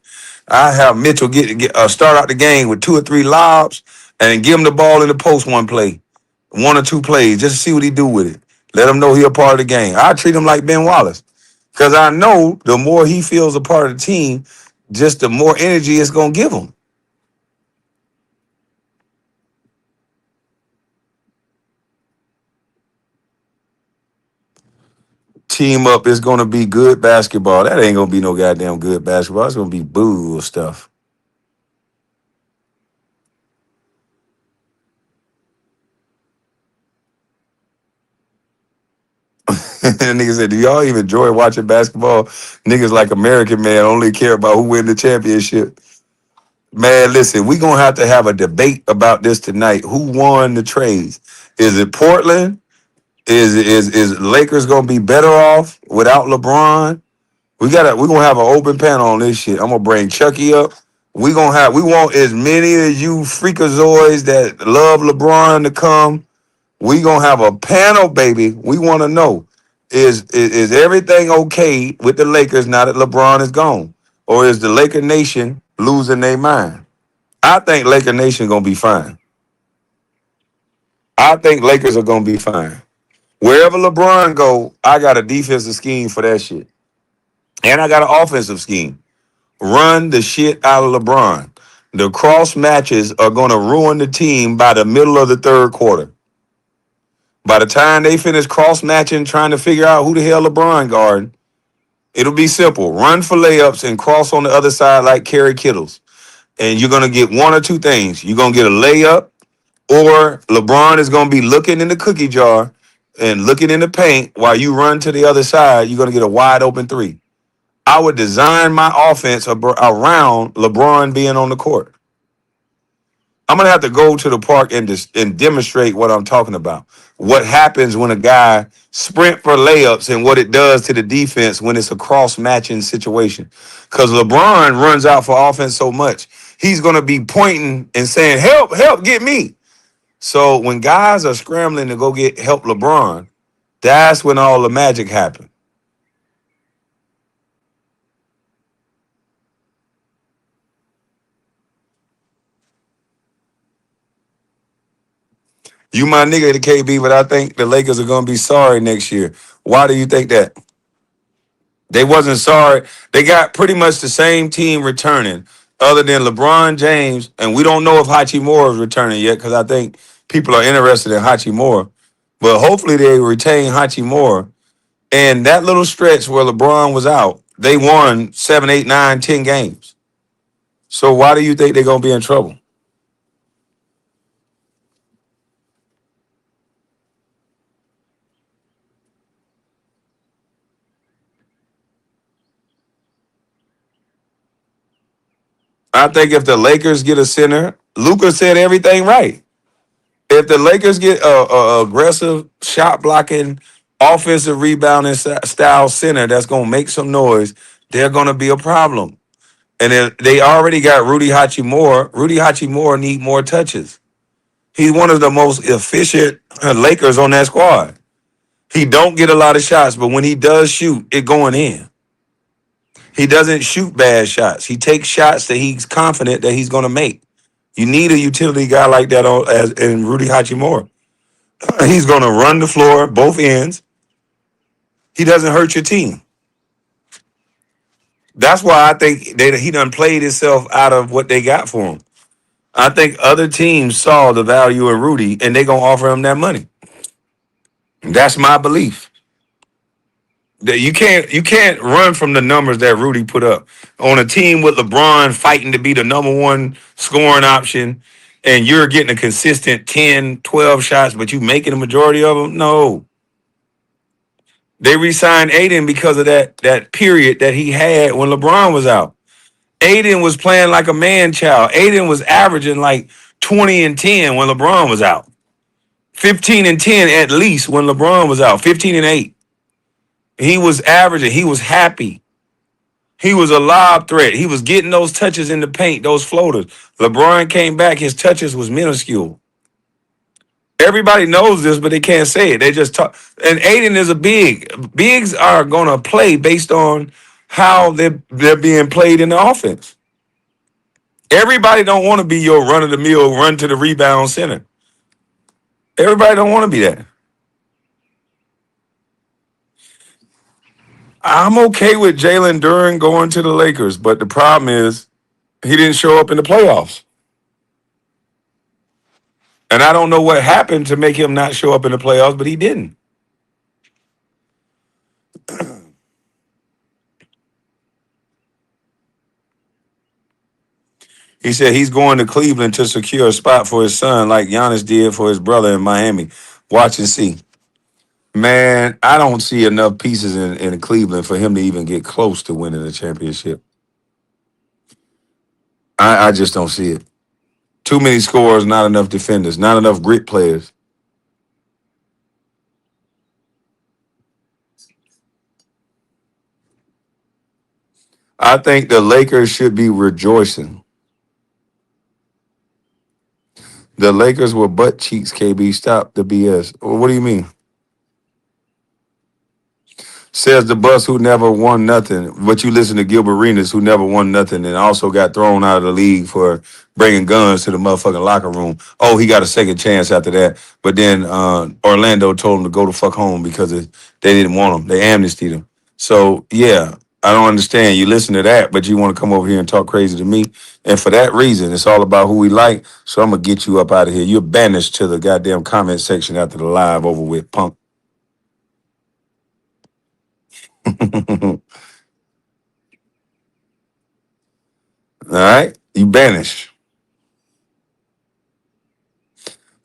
I have Mitchell get start out the game with 2 or 3 lobs and give him the ball in the post one play, 1 or 2 plays, just to see what he do with it. Let him know he a part of the game. I treat him like Ben Wallace because I know the more he feels a part of the team, just the more energy it's gonna give him. Team up is gonna be good basketball. That ain't gonna be no goddamn good basketball. It's gonna be boo stuff. Niggas said, do y'all even enjoy watching basketball? Niggas like American man only care about who win the championship. Man, listen, we gonna have a debate about this tonight. Who won the trades? Is it Portland? Is Lakers gonna be better off without LeBron? We're gonna have an open panel on this shit. I'm gonna bring Chucky up. We want as many of you freakazoids that love LeBron to come. We gonna have a panel, baby. We want to know is everything okay with the Lakers now that LeBron is gone, or is the Laker Nation losing their mind? I think Laker Nation gonna be fine. I think Lakers are gonna be fine. Wherever LeBron go, I got a defensive scheme for that shit, and I got an offensive scheme. Run the shit out of LeBron. The cross matches are gonna ruin the team by the middle of the third quarter. By the time they finish cross matching, trying to figure out who the hell LeBron guard, it'll be simple. Run for layups and cross on the other side like Kerry Kittles. And you're going to get 1 or 2 things. You're going to get a layup, or LeBron is going to be looking in the cookie jar and looking in the paint while you run to the other side. You're going to get a wide open three. I would design my offense around LeBron being on the court. I'm gonna have to go to the park and demonstrate what I'm talking about. What happens when a guy sprint for layups and what it does to the defense when it's a cross matching situation. Because LeBron runs out for offense so much, he's gonna be pointing and saying, "Help, help, get me." So when guys are scrambling to go get help LeBron, that's when all the magic happens. You my nigga, the KB, but I think the Lakers are gonna be sorry next year. Why do you think that? They wasn't sorry. They got pretty much the same team returning, other than LeBron James, and we don't know if Hachimura is returning yet because I think people are interested in Hachimura. But hopefully they retain Hachimura. And that little stretch where LeBron was out, they won 7, 8, 9, 10 games. So why do you think they're gonna be in trouble? I think if the Lakers get a center, Luca said everything right. If the Lakers get a aggressive shot blocking, offensive rebounding style center that's gonna make some noise, they're gonna be a problem. And then they already got Rudy Hachimura. Rudy Hachimura need more touches. He's one of the most efficient Lakers on that squad. He don't get a lot of shots, but when he does shoot, it going in. He doesn't shoot bad shots. He takes shots that he's confident that he's gonna make. You need a utility guy like that as in Rudy Hachimura. He's going to run the floor, both ends. He doesn't hurt your team. That's why I think he done played himself out of what they got for him. I think other teams saw the value in Rudy and they going to offer him that money. That's my belief. That you can't run from the numbers that Rudy put up on a team with LeBron fighting to be the number one scoring option, and you're getting a consistent 10, 12 shots, but you making the majority of them. No, they re-signed Aiden because of that period that he had when LeBron was out. Aiden was playing like a man child. Aiden was averaging like 20 and 10 when LeBron was out. 15 and 10 at least when LeBron was out. 15 and 8. He was averaging. He was happy. He was a lob threat. He was getting those touches in the paint, those floaters. LeBron came back. His touches was minuscule. Everybody knows this, but they can't say it. They just talk. And Aiden is a big. Bigs are gonna play based on how they're being played in the offense. Everybody don't want to be your run of the mill, run to the rebound center. Everybody don't want to be that. I'm okay with Jalen Duren going to the Lakers, but the problem is he didn't show up in the playoffs. And I don't know what happened to make him not show up in the playoffs, but he didn't. He said he's going to Cleveland to secure a spot for his son, like Giannis did for his brother in Miami. Watch and see. Man, I don't see enough pieces in Cleveland for him to even get close to winning a championship. I just don't see it. Too many scores, not enough defenders, not enough grit players. I think the Lakers should be rejoicing. The Lakers were butt cheeks, KB. Stop the BS. What do you mean? Says the bus who never won nothing. But you listen to Gilbert Arenas, who never won nothing and also got thrown out of the league for bringing guns to the motherfucking locker room. Oh, he got a second chance after that. But then Orlando told him to go the fuck home because they didn't want him. They amnestied him. So, yeah, I don't understand. You listen to that, but you want to come over here and talk crazy to me. And for that reason, it's all about who we like. So I'm going to get you up out of here. You're banished to the goddamn comment section after the live over with, punk. All right? You banished.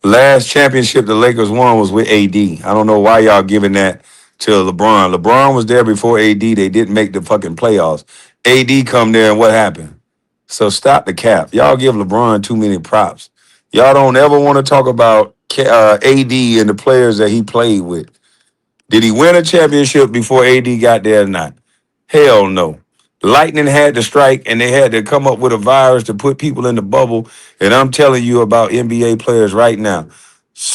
Last championship the Lakers won was with AD. I don't know why y'all giving that to LeBron. LeBron was there before AD. They didn't make the fucking playoffs. AD come there and what happened? So stop the cap. Y'all give LeBron too many props. Y'all don't ever want to talk about AD and the players that he played with. Did he win a championship before AD got there or not? Hell no. Lightning had to strike and they had to come up with a virus to put people in the bubble. And I'm telling you about NBA players right now.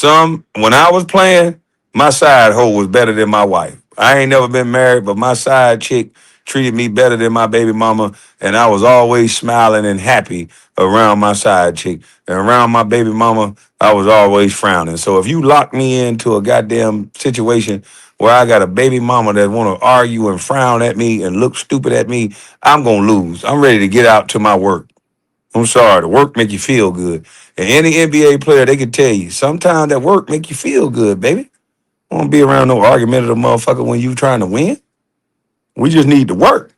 When I was playing, my side hoe was better than my wife. I ain't never been married, but my side chick treated me better than my baby mama. And I was always smiling and happy around my side chick. And around my baby mama, I was always frowning. So if you lock me into a goddamn situation where I got a baby mama that want to argue and frown at me and look stupid at me, I'm gonna lose. I'm ready to get out to my work. I'm sorry, the work make you feel good. And any NBA player, they can tell you, sometimes that work make you feel good, baby. I don't be around no argumentative motherfucker when you trying to win. We just need to work.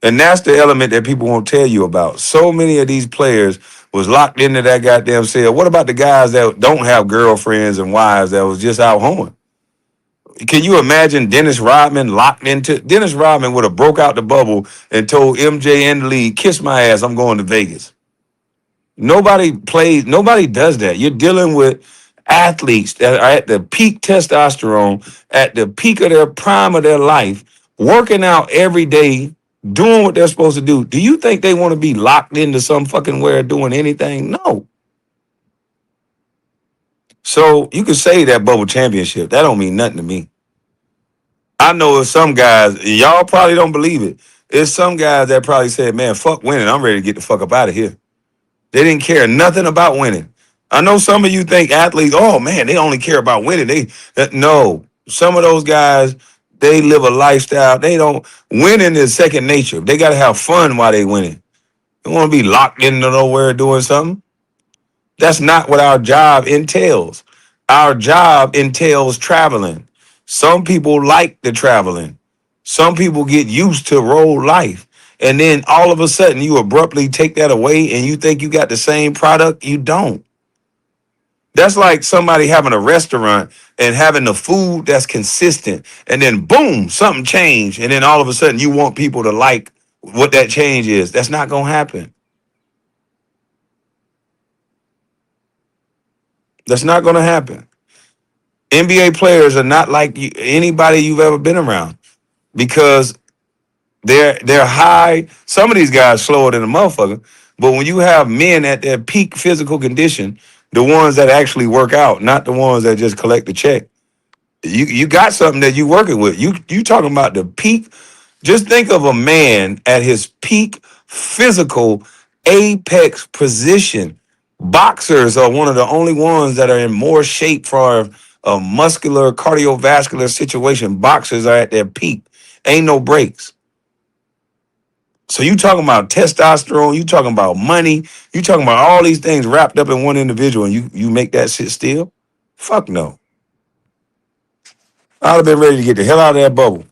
And that's the element that people won't tell you about. So many of these players was locked into that goddamn cell. What about the guys that don't have girlfriends and wives that was just out hoeing? Can you imagine Dennis Rodman locked into Dennis Rodman would have broke out the bubble and told MJ and the league, kiss my ass, I'm going to Vegas. Nobody does that. You're dealing with athletes that are at the peak testosterone, at the peak of their prime of their life, working out every day, doing what they're supposed to do. Do you think they want to be locked into some fucking where doing anything? No. So you could say that bubble championship. That don't mean nothing to me. I know it's some guys, y'all probably don't believe it. It's some guys that probably said, man, fuck winning. I'm ready to get the fuck up out of here. They didn't care nothing about winning. I know some of you think athletes, oh man, they only care about winning. No. Some of those guys, they live a lifestyle. They don't winning is second nature. They gotta have fun while they winning. They want to be locked into nowhere doing something. That's not what our job entails. Our job entails traveling. Some people like the traveling. Some people get used to road life. And then all of a sudden you abruptly take that away and you think you got the same product. You don't. That's like somebody having a restaurant and having the food that's consistent. And then boom, something changed. And then all of a sudden you want people to like what that change is. That's not going to happen. That's not going to happen. NBA players are not like anybody you've ever been around because they're high. Some of these guys slower than a motherfucker, but when you have men at their peak physical condition, the ones that actually work out, not the ones that just collect the check, you got something that you working with. You talking about the peak. Just think of a man at his peak physical apex position. Boxers are one of the only ones that are in more shape for a muscular cardiovascular situation. Boxers are at their peak. Ain't no breaks. So you talking about testosterone, you talking about money, you talking about all these things wrapped up in one individual and you make that shit still? Fuck no. I'd have been ready to get the hell out of that bubble.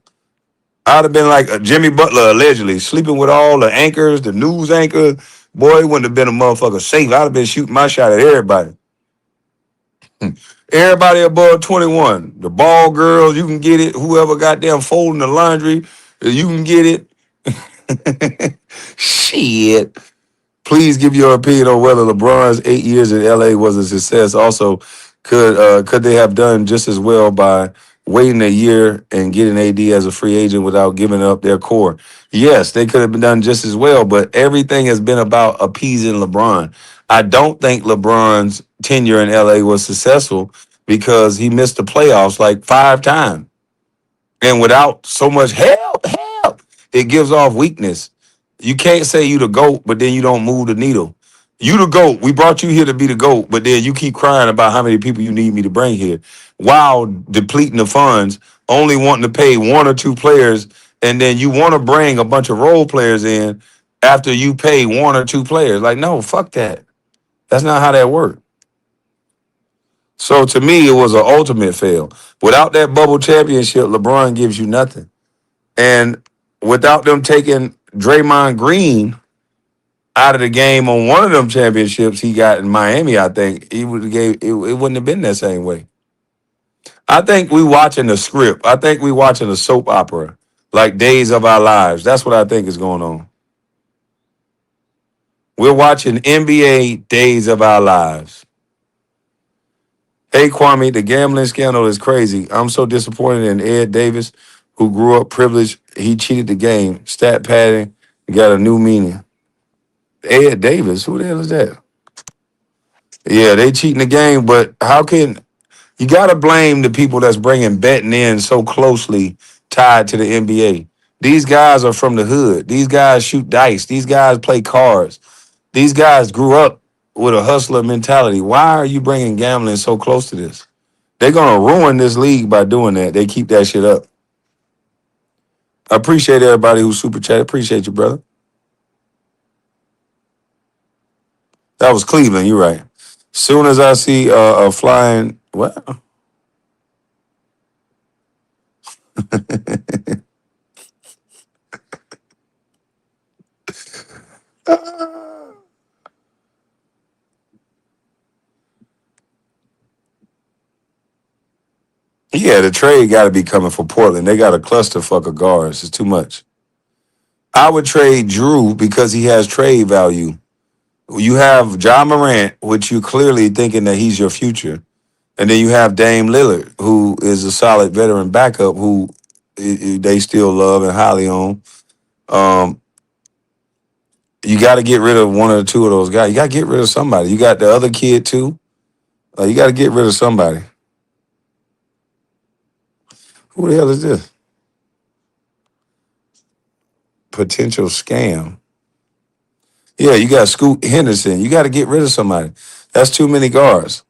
I'd have been like a Jimmy Butler, allegedly, sleeping with all the anchors, the news anchors. Boy, it wouldn't have been a motherfucker safe. I'd have been shooting my shot at everybody. Everybody above 21. The ball girls, you can get it. Whoever got them folding the laundry, you can get it. Shit. Please give your opinion on whether LeBron's 8 years in LA was a success. Also, could they have done just as well by waiting a year and getting AD as a free agent without giving up their core? Yes, they could have been done just as well, but everything has been about appeasing LeBron. I don't think LeBron's tenure in LA was successful because he missed the playoffs like 5 times. And without so much help, it gives off weakness. You can't say you the GOAT, but then you don't move the needle. You the GOAT. We brought you here to be the GOAT, but then you keep crying about how many people you need me to bring here while depleting the funds, only wanting to pay 1 or 2 players, and then you want to bring a bunch of role players in after you pay 1 or 2 players. Like, no, fuck that. That's not how that works. So to me, it was an ultimate fail. Without that bubble championship, LeBron gives you nothing. And without them taking Draymond Green out of the game on one of them championships he got in Miami, I think he would have gave it wouldn't have been that same way. I think we watching the script. I think we watching a soap opera, like Days of Our Lives. That's what I think is going on. We're watching NBA Days of Our Lives. Hey, Kwame, the gambling scandal is crazy. I'm so disappointed in Ed Davis, who grew up privileged. He cheated the game. Stat padding got a new meaning. Ed Davis, who the hell is that? Yeah, they cheating the game, but how can you got to blame the people that's bringing betting in so closely tied to the NBA? These guys are from the hood. These guys shoot dice. These guys play cards. These guys grew up with a hustler mentality. Why are you bringing gambling so close to this? They're gonna ruin this league by doing that. They keep that shit up. I appreciate everybody who super chat. Appreciate you, brother. That was Cleveland. You're right. Soon as I see a flying, what? Yeah, the trade got to be coming for Portland. They got a clusterfuck of guards. It's too much. I would trade Drew because he has trade value. You have John Morant, which you clearly thinking that he's your future. And then you have Dame Lillard, who is a solid veteran backup who they still love and highly own. Um, you got to get rid of one or two of those guys. You got to get rid of somebody. You got the other kid too. You got to get rid of somebody. Who the hell is this? Potential scam. Yeah, you got Scoot Henderson. You got to get rid of somebody. That's too many guards.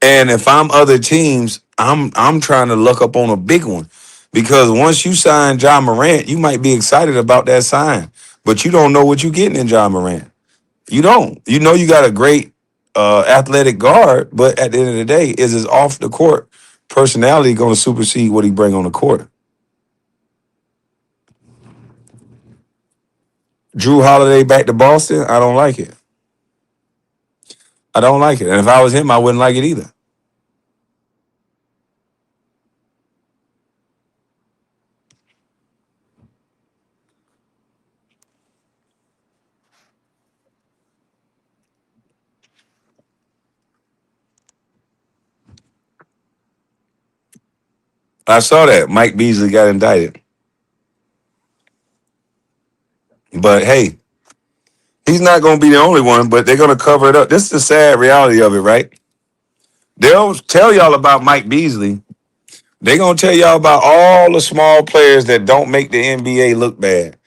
And if I'm other teams, I'm trying to look up on a big one. Because once you sign John Morant, you might be excited about that sign. But you don't know what you're getting in John Morant. You don't. You know you got a great athletic guard, but at the end of the day, is his off the court personality going to supersede what he bring on the court? Drew Holiday back to Boston, I don't like it. I don't like it. And if I was him, I wouldn't like it either. I saw that Mike Beasley got indicted. But hey, he's not going to be the only one, but they're going to cover it up. This is the sad reality of it, right? They'll tell y'all about Mike Beasley. They're going to tell y'all about all the small players that don't make the NBA look bad.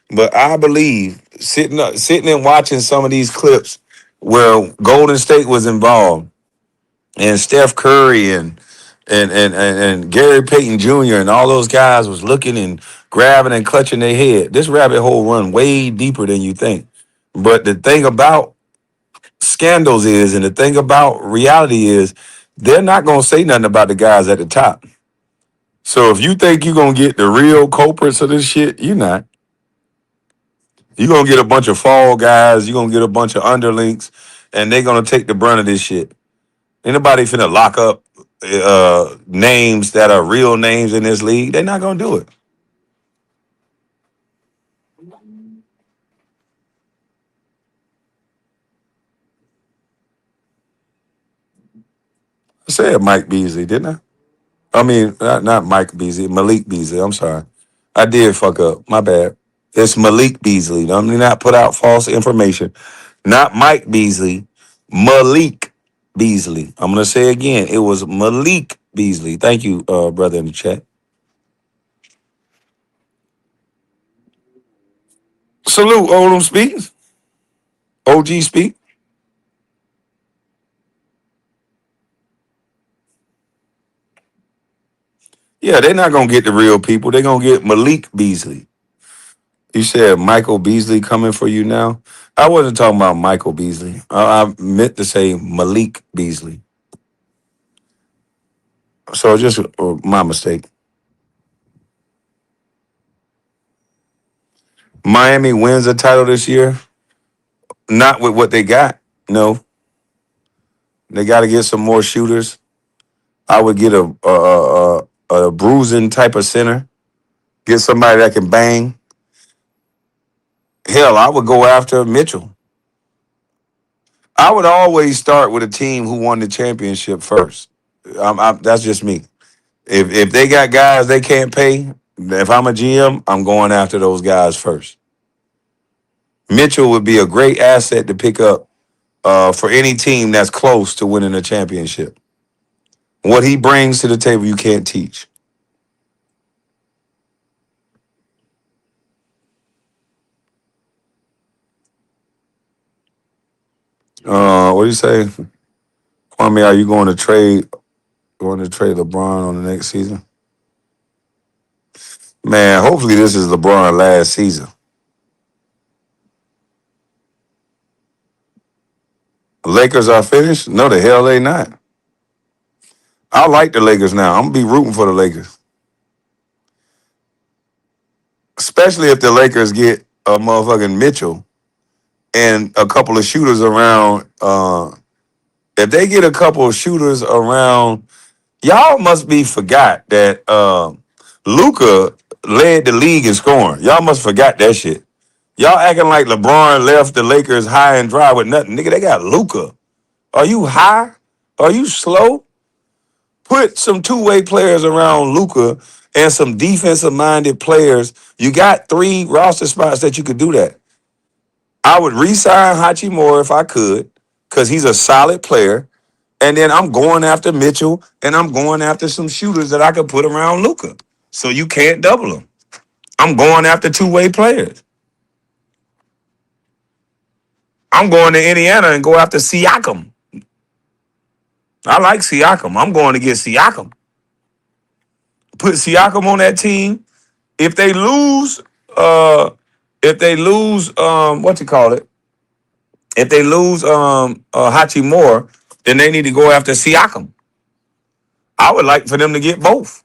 But I believe sitting and watching some of these clips where Golden State was involved and Steph Curry and Gary Payton Jr. and all those guys was looking and grabbing and clutching their head. This rabbit hole run way deeper than you think. But the thing about scandals is, and the thing about reality is, they're not gonna say nothing about the guys at the top. So if you think you're gonna get the real culprits of this shit, you're not. You're gonna get a bunch of fall guys, you're gonna get a bunch of underlings, and they're gonna take the brunt of this shit. Ain't nobody finna lock up names that are real names in this league. They're not gonna do it. I said Mike Beasley, didn't I? I mean, not Mike Beasley, Malik Beasley. I'm sorry. I did fuck up. My bad. It's Malik Beasley. Let me not put out false information. Not Mike Beasley, Malik Beasley. I'm gonna say again, it was Malik Beasley. Thank you, brother in the chat. Salute, Odom speaks. OG speak. Yeah, they're not gonna get the real people. They're gonna get Malik Beasley. You said Michael Beasley coming for you now. I wasn't talking about Michael Beasley. I meant to say Malik Beasley. So just my mistake. Miami wins a title this year. Not with what they got. No, they got to get some more shooters. I would get a bruising type of center Get somebody that can bang. Hell, I would go after Mitchell. I would always start with a team who won the championship first. That's just me. If they got guys they can't pay, if I'm a GM, I'm going after those guys first. Mitchell would be a great asset to pick up for any team that's close to winning a championship. What he brings to the table, you can't teach. What do you say, Kwame? Are you going to trade LeBron on the next season? Man, hopefully this is LeBron last season. Lakers are finished? No, the hell they not. I like the Lakers now. I'm gonna be rooting for the Lakers, especially if the Lakers get a motherfucking Mitchell and a couple of shooters around. If they get a couple of shooters around, y'all must be forgot that Luca led the league in scoring. Y'all must forgot that shit. Y'all acting like LeBron left the Lakers high and dry with nothing. Nigga, they got Luca. Are you high? Are you slow? Put some two-way players around Luca and some defensive-minded players. You got 3 roster spots that you could do that. I would re-sign Hachimura if I could, because he's a solid player. And then I'm going after Mitchell, and I'm going after some shooters that I could put around Luca. So you can't double them. I'm going after two-way players. I'm going to Indiana and go after Siakam. I like Siakam. I'm going to get Siakam. Put Siakam on that team. If they lose, what you call it? If they lose Hachimura, then they need to go after Siakam. I would like for them to get both.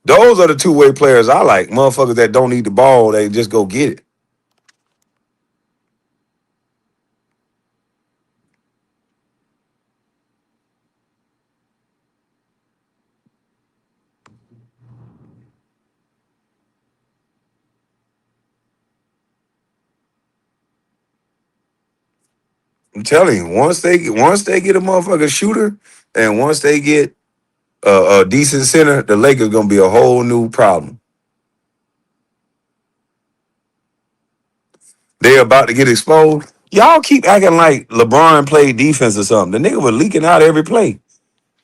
Those are the two-way players I like. Motherfuckers that don't need the ball, they just go get it. I'm telling you, once they get a motherfucking shooter, and once they get a decent center, the Lakers gonna be a whole new problem. They about to get exposed. Y'all keep acting like LeBron played defense or something. The nigga was leaking out every play.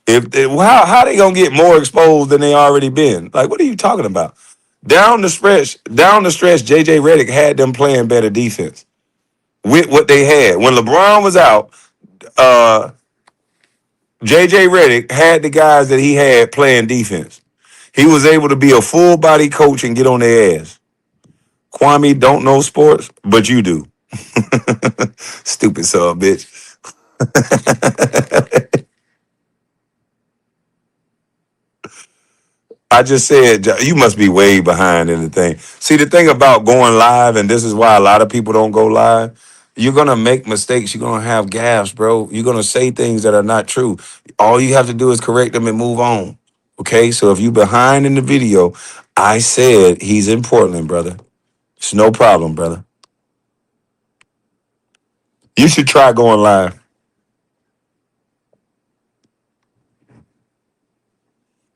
How they gonna get more exposed than they already been? Like, what are you talking about? Down the stretch, JJ Redick had them playing better defense with what they had. When LeBron was out, uh, JJ Redick had the guys that he had playing defense. He was able to be a full body coach and get on their ass. Kwame don't know sports, but you do. Stupid son, bitch. I just said you must be way behind in the thing. See, the thing about going live, and this is why a lot of people don't go live. You're gonna make mistakes. You're gonna have gaffes, bro. You're gonna say things that are not true. All you have to do is correct them and move on. Okay, so if you behind in the video, I said he's in Portland, brother. It's no problem, brother. You should try going live.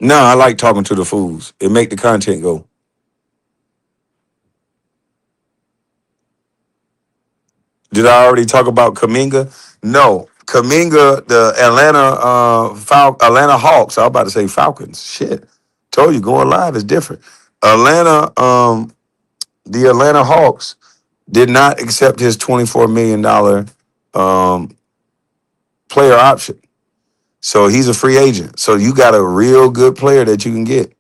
No, I like talking to the fools. It make the content go. Did I already talk about Kaminga? No. Kaminga, the Atlanta Hawks. I was about to say Falcons. Shit. Told you going live is different. Atlanta, the Atlanta Hawks did not accept his $24 million player option. So he's a free agent. So you got a real good player that you can get.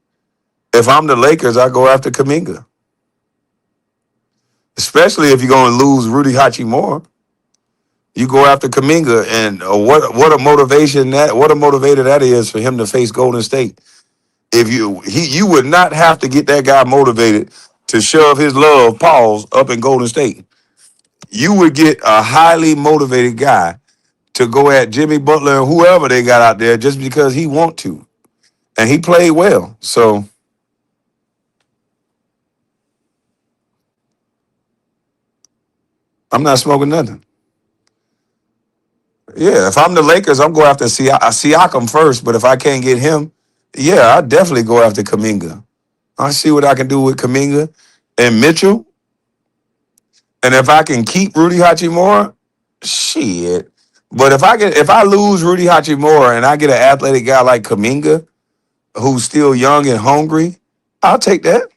If I'm the Lakers, I go after Kaminga. Especially if you're going to lose Rudy Hachimura. You go after Kaminga, and what a motivator that is for him to face Golden State. If you would not have to get that guy motivated to shove his love paws up in Golden State. You would get a highly motivated guy to go at Jimmy Butler and whoever they got out there just because he want to, and he played well. So I'm not smoking nothing. Yeah, if I'm the Lakers, I'm going after Siakam first. But if I can't get him, yeah, I definitely go after Kaminga. I see what I can do with Kaminga and Mitchell. And if I can keep Rudy Hachimura, shit. But if I lose Rudy Hachimura and I get an athletic guy like Kaminga, who's still young and hungry, I'll take that.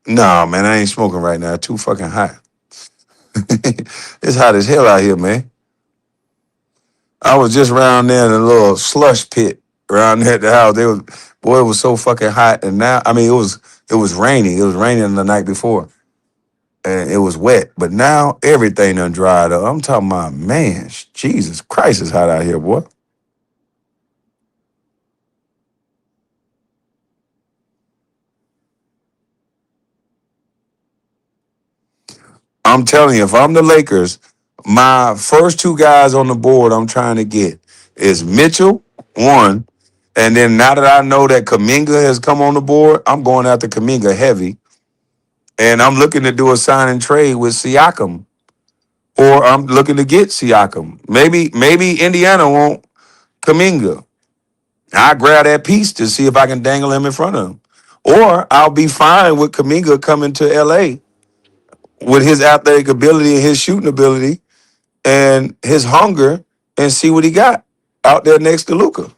Nah, man, I ain't smoking right now. Too fucking hot. It's hot as hell out here, man. I was just around there in a little slush pit around there at the house. Boy, it was so fucking hot. And now, I mean, it was raining. It was raining the night before, and it was wet. But now everything done dried up. I'm talking about, man, Jesus Christ, it's hot out here, boy. I'm telling you, if I'm the Lakers, my first two guys on the board I'm trying to get is Mitchell, one, and then now that I know that Kaminga has come on the board, I'm going after Kaminga heavy, and I'm looking to do a sign and trade with Siakam, or I'm looking to get Siakam. Maybe Indiana won't Kaminga. I grab that piece to see if I can dangle him in front of him, or I'll be fine with Kaminga coming to LA with his athletic ability and his shooting ability and his hunger and see what he got out there next to Luca.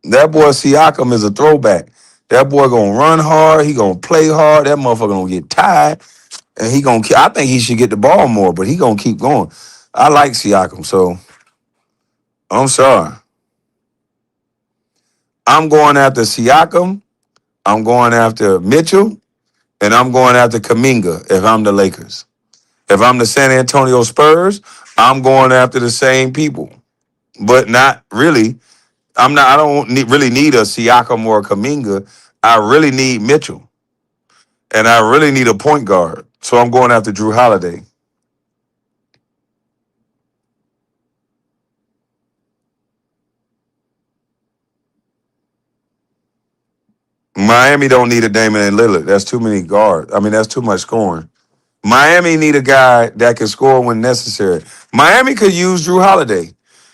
That boy Siakam is a throwback. That boy gonna run hard. He gonna play hard. That motherfucker gonna get tired, and he gonna. I think he should get the ball more, but he gonna keep going. I like Siakam, so I'm sorry. I'm going after Siakam. I'm going after Mitchell, and I'm going after Kaminga. If I'm the Lakers, if I'm the San Antonio Spurs, I'm going after the same people, but not really. I'm not. I don't really need a Siakam or a Kaminga. I really need Mitchell, and I really need a point guard. So I'm going after Drew Holiday. Miami don't need a Damian Lillard. That's too many guards. I mean, that's too much scoring. Miami need a guy that can score when necessary. Miami could use Drew Holiday.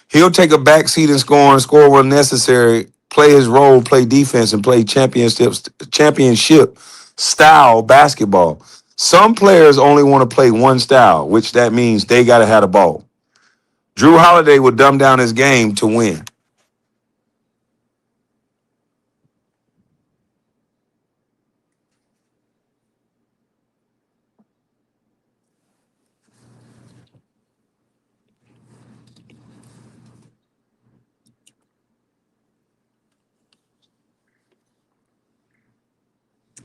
He'll take a backseat and score when necessary, play his role, play defense, and play championship style basketball. Some players only want to play one style, which that means they got to have the ball. Drew Holiday would dumb down his game to win.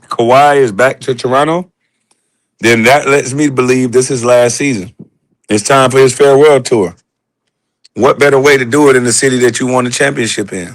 Kawhi is back to Toronto, then that lets me believe this is last season. It's time for his farewell tour. What better way to do it in the city that you won the championship in?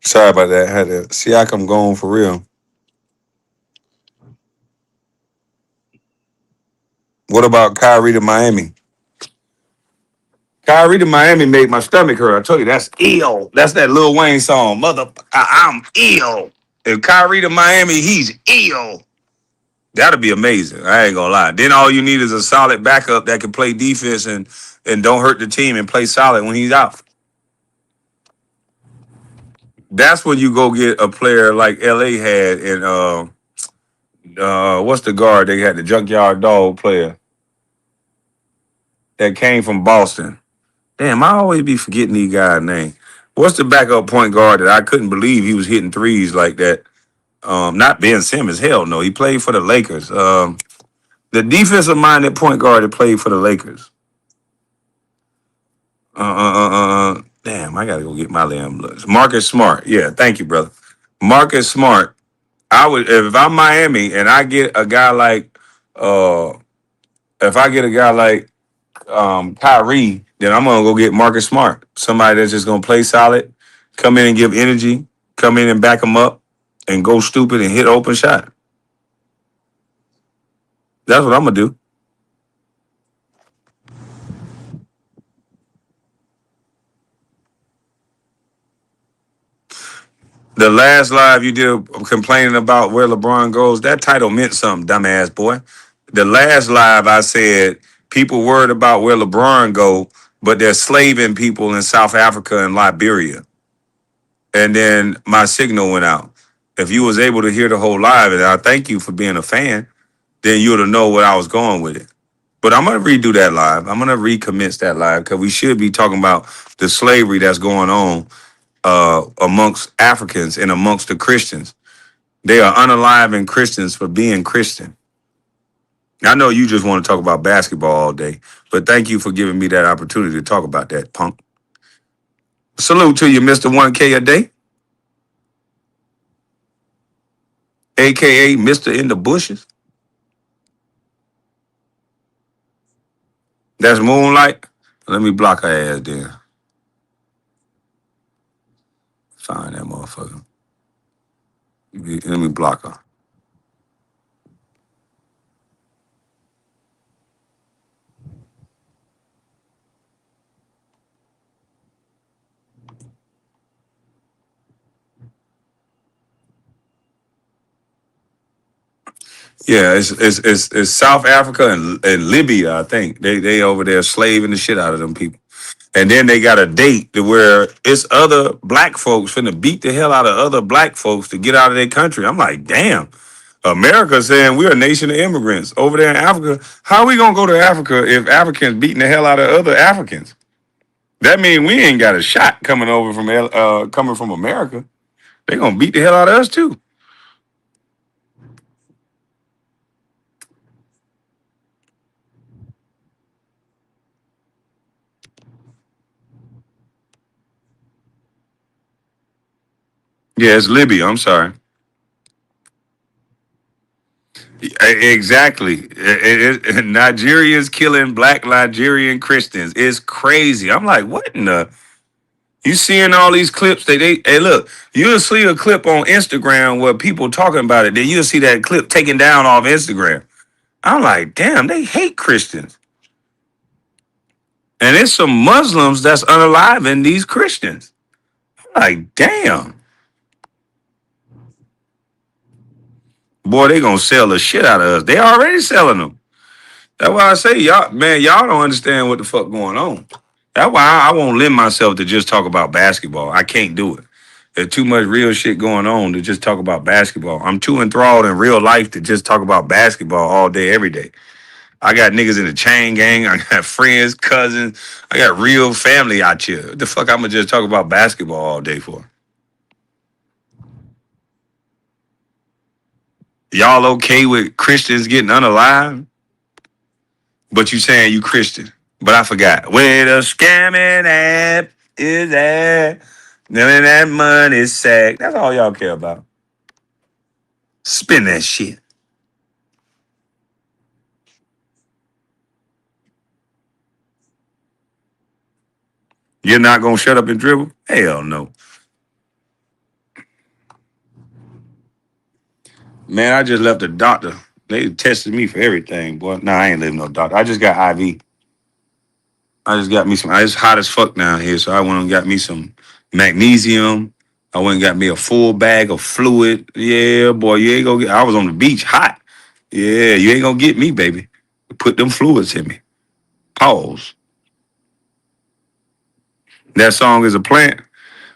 Sorry about that. I had to Siakam going for real. What about Kyrie to Miami? Kyrie to Miami made my stomach hurt. I told you that's ill. That's that Lil Wayne song. I'm ill. If Kyrie to Miami, he's ill. That'd be amazing. I ain't gonna lie. Then all you need is a solid backup that can play defense and don't hurt the team and play solid when he's out. That's when you go get a player like LA had in what's the guard they had, the junkyard dog player that came from Boston. Damn, I always be forgetting these guys' name. What's the backup point guard that I couldn't believe he was hitting threes like that? Not Ben Simmons. Hell no. He played for the Lakers. The defensive minded point guard that played for the Lakers. Damn, I gotta go get my damn looks. Marcus Smart. Yeah, thank you, brother. Marcus Smart. I would if I'm Miami and I get a guy like uh if I get a guy like Kyrie, then I'm gonna go get Marcus Smart. Somebody that's just gonna play solid, come in and give energy, come in and back him up, and go stupid and hit open shot. That's what I'm gonna do. The last live you did complaining about where LeBron goes, that title meant something, dumbass boy. The last live I said people worried about where LeBron go, but they're slaving people in South Africa and Liberia. And then my signal went out. If you was able to hear the whole live, and I thank you for being a fan, then you would have know what I was going with it. But I'm gonna redo that live. I'm gonna recommence that live because we should be talking about the slavery that's going on amongst Africans and amongst the Christians. They are unaliving Christians for being Christian. I know you just want to talk about basketball all day, but thank you for giving me that opportunity to talk about that, punk. Salute to you, Mr. 1K a day, aka Mr. in the Bushes. That's Moonlight. Let me block her ass then. Find that motherfucker. Let me block her. Yeah, it's South Africa and Libya, I think. They over there slaving the shit out of them people. And then they got a date to where it's other black folks finna beat the hell out of other black folks to get out of their country. I'm like, damn. America saying we're a nation of immigrants. Over there in Africa, how are we gonna go to Africa if Africans beating the hell out of other Africans? That means we ain't got a shot coming over from coming from America. They gonna beat the hell out of us too. Yeah, it's Libya. I'm sorry. Exactly. Nigerians killing black Nigerian Christians. It's crazy. I'm like, what in the? You seeing all these clips? Hey, look, you'll see a clip on Instagram where people talking about it. Then you'll see that clip taken down off Instagram. I'm like, damn, they hate Christians. And it's some Muslims that's unaliving these Christians. I'm like, damn. Boy, they gonna sell the shit out of us. They already selling them. That's why I say, y'all, man, y'all don't understand what the fuck going on. That's why I won't limit myself to just talk about basketball. I can't do it. There's too much real shit going on to just talk about basketball. I'm too enthralled in real life to just talk about basketball all day, every day. I got niggas in the chain gang. I got friends, cousins. I got real family out here. What the fuck I'm gonna just talk about basketball all day for? Y'all okay with Christians getting unalive? But you saying you Christian. But I forgot. Where the scamming app is at. None of that money sack. That's all y'all care about. Spin that shit. You're not gonna shut up and dribble? Hell no. Man, I just left the doctor. They tested me for everything, boy. Nah, I ain't leaving no doctor. I just got IV. I just got me some. It's hot as fuck down here, so I went and got me some magnesium. I went and got me a full bag of fluid. Yeah, boy, you ain't gonna get. I was on the beach, hot. Yeah, you ain't gonna get me, baby. Put them fluids in me. Pause. That song is a plant.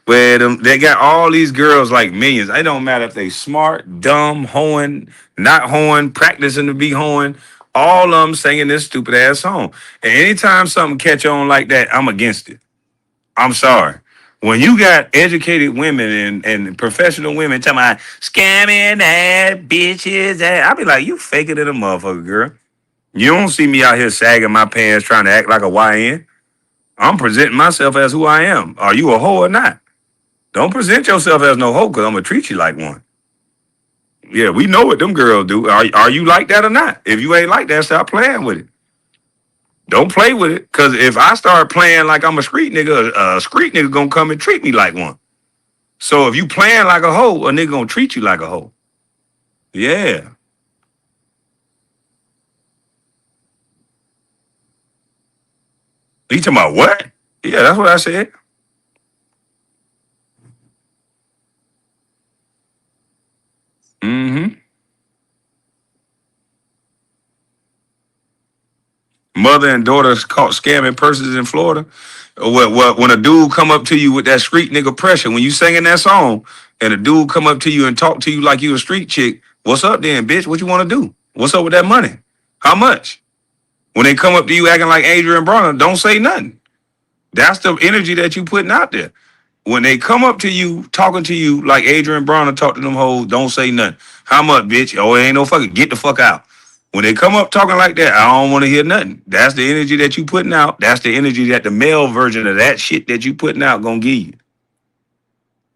Where they got all these girls like millions. It don't matter if they smart, dumb, hoeing, not hoeing, practicing to be hoeing. All of them singing this stupid ass song. And anytime something catch on like that, I'm against it. I'm sorry. When you got educated women and professional women talking about scamming ass bitches, I be like, you faking it a motherfucker, girl. You don't see me out here sagging my pants trying to act like a YN. I'm presenting myself as who I am. Are you a hoe or not? Don't present yourself as no hoe because I'm gonna treat you like one. Yeah, we know what them girls do. Are you like that or not? If you ain't like that, stop playing with it. Don't play with it. Cause if I start playing like I'm a street nigga gonna come and treat me like one. So if you playing like a hoe, a nigga gonna treat you like a hoe. Yeah. You talking about what? Yeah, that's what I said. Mm-hmm. Mother and daughter caught scamming persons in Florida. When a dude come up to you with that street nigga pressure, when you singing that song, and a dude come up to you and talk to you like you a street chick, what's up then, bitch? What you want to do? What's up with that money? How much? When they come up to you acting like Adrian Bronner, don't say nothing. That's the energy that you putting out there. When they come up to you, talking to you like Adrian Bronner talk to them hoes, don't say nothing. How much, bitch? Oh, it ain't no fucking. Get the fuck out. When they come up talking like that, I don't want to hear nothing. That's the energy that you putting out. That's the energy that the male version of that shit that you putting out gonna give you.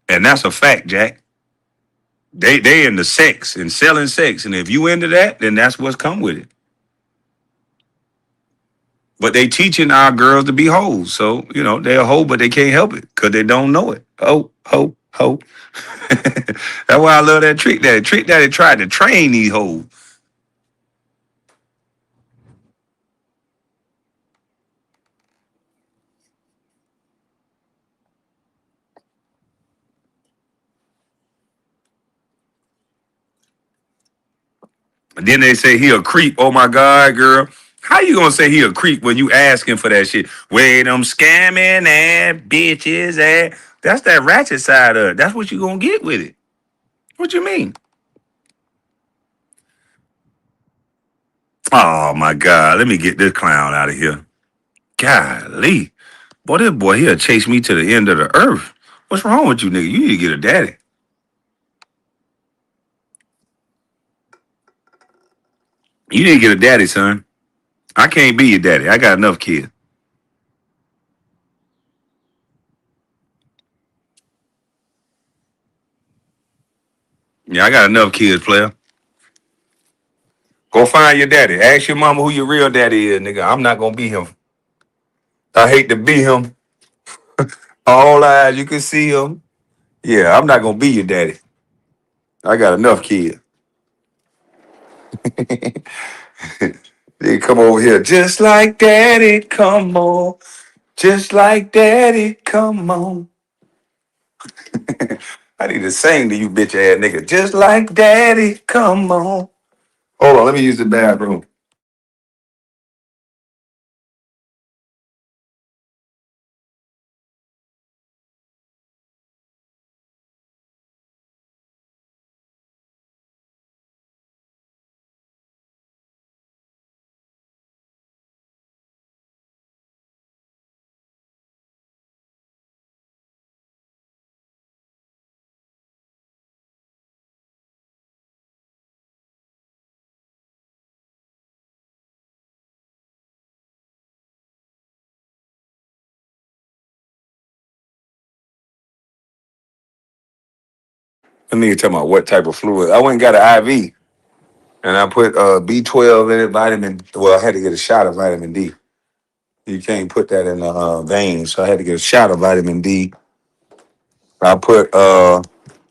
And that's a fact, Jack. They into sex and selling sex. And if you into that, then that's what's come with it. But they teaching our girls to be hoes. So, they're a hoe, but they can't help it because they don't know it. Ho, ho, ho. That's why I love that Trick Daddy. Trick Daddy tried to train these hoes. And then they say he a creep. Oh my God, girl. How you gonna say he a creep when you asking for that shit? Wait, them scamming ass bitches ass. That's that ratchet side of it. That's what you gonna get with it. What you mean? Oh my God. Let me get this clown out of here. Golly. Boy, this boy he'll chase me to the end of the earth. What's wrong with you, nigga? You need to get a daddy. You need to get a daddy, son. I can't be your daddy. I got enough kids. Yeah, I got enough kids, player. Go find your daddy. Ask your mama who your real daddy is, nigga. I'm not gonna be him. I hate to be him. All eyes, you can see him. Yeah, I'm not gonna be your daddy. I got enough kids. They come over here just like daddy, come on. Just like daddy, come on. I need to sing to you, bitch ass nigga. Just like daddy, come on. Hold on, let me use the bathroom. I need to tell my what type of fluid. I went and got an IV and I put B12 in it, vitamin. Well, I had to get a shot of vitamin D. You can't put that in the veins, so I had to get a shot of vitamin D. I put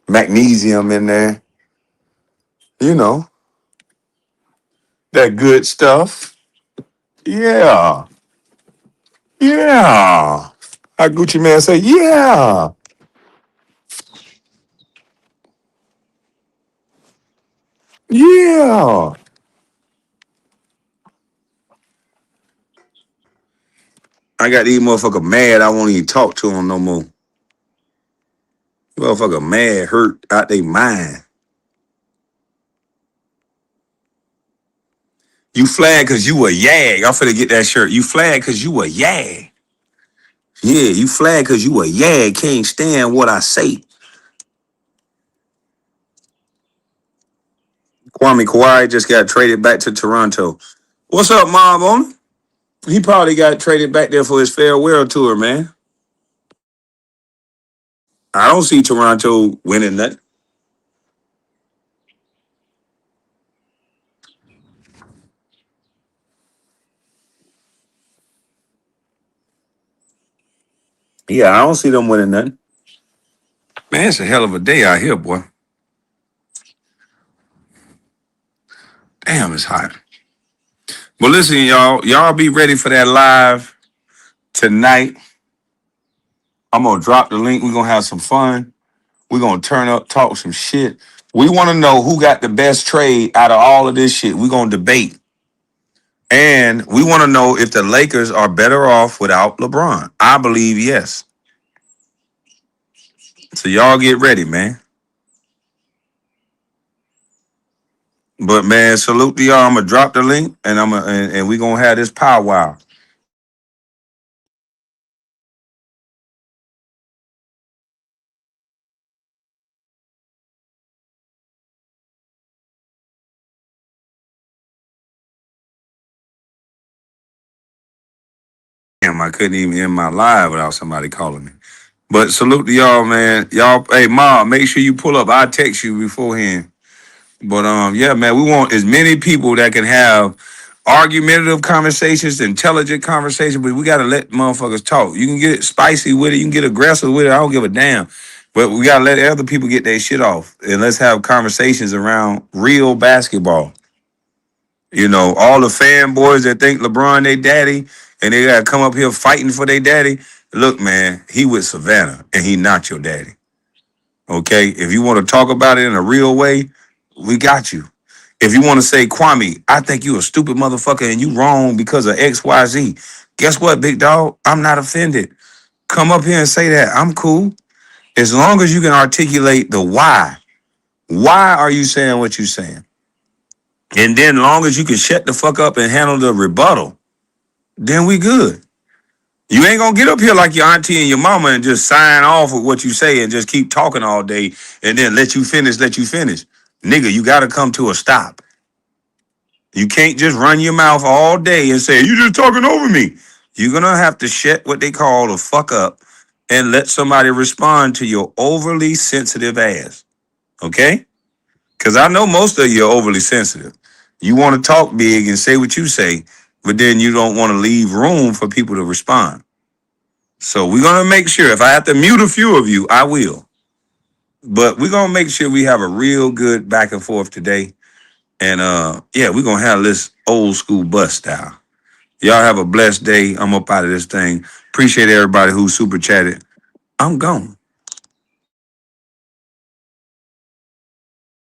magnesium in there. You know, that good stuff. Yeah. Yeah. How Gucci Man say, yeah. Yeah. I got these motherfucker mad. I won't even talk to them no more. Motherfucker mad, hurt out they mind. You flag cause you a yag. I'm finna get that shirt. You flag cause you a yag. Yeah, you flag cause you a yag. Can't stand what I say. Kwame Kawhi just got traded back to Toronto. What's up, Mob on him? He probably got traded back there for his farewell tour, man. I don't see Toronto winning that. Yeah, I don't see them winning that. Man, it's a hell of a day out here, boy. Damn, it's hot. But listen, y'all. Y'all be ready for that live tonight. I'm gonna drop the link. We're gonna have some fun. We're gonna turn up, talk some shit. We want to know who got the best trade out of all of this shit. We're gonna debate. And we want to know if the Lakers are better off without LeBron. I believe yes. So y'all get ready, man. But man, salute to y'all. I'm gonna drop the link and and we gonna have this powwow. Damn, I couldn't even end my live without somebody calling me. But salute to y'all, man. Y'all, hey Mom, make sure you pull up. I'll text you beforehand. But yeah, man, we want as many people that can have argumentative conversations, intelligent conversations, but we gotta let motherfuckers talk. You can get spicy with it, you can get aggressive with it. I don't give a damn. But we gotta let other people get their shit off. And let's have conversations around real basketball. You know, all the fanboys that think LeBron they daddy and they gotta come up here fighting for their daddy. Look, man, he with Savannah and he not your daddy. Okay? If you want to talk about it in a real way, we got you. If you want to say, Kwame, I think you a stupid motherfucker and you wrong because of XYZ. Guess what, big dog? I'm not offended. Come up here and say that. I'm cool. As long as you can articulate the why. Why are you saying what you're saying? And then long as you can shut the fuck up and handle the rebuttal, then we good. You ain't gonna get up here like your auntie and your mama and just sign off with what you say and just keep talking all day and then let you finish. Nigga, you gotta come to a stop. You can't just run your mouth all day and say, you just talking over me. You're gonna have to shut what they call the fuck up and let somebody respond to your overly sensitive ass. Okay? Because I know most of you are overly sensitive. You want to talk big and say what you say, but then you don't want to leave room for people to respond. So we're gonna make sure if I have to mute a few of you, I will. But we're gonna make sure we have a real good back and forth today. And yeah, we're gonna have this old school bus style. Y'all have a blessed day. I'm up out of this thing. Appreciate everybody who super chatted. I'm gone.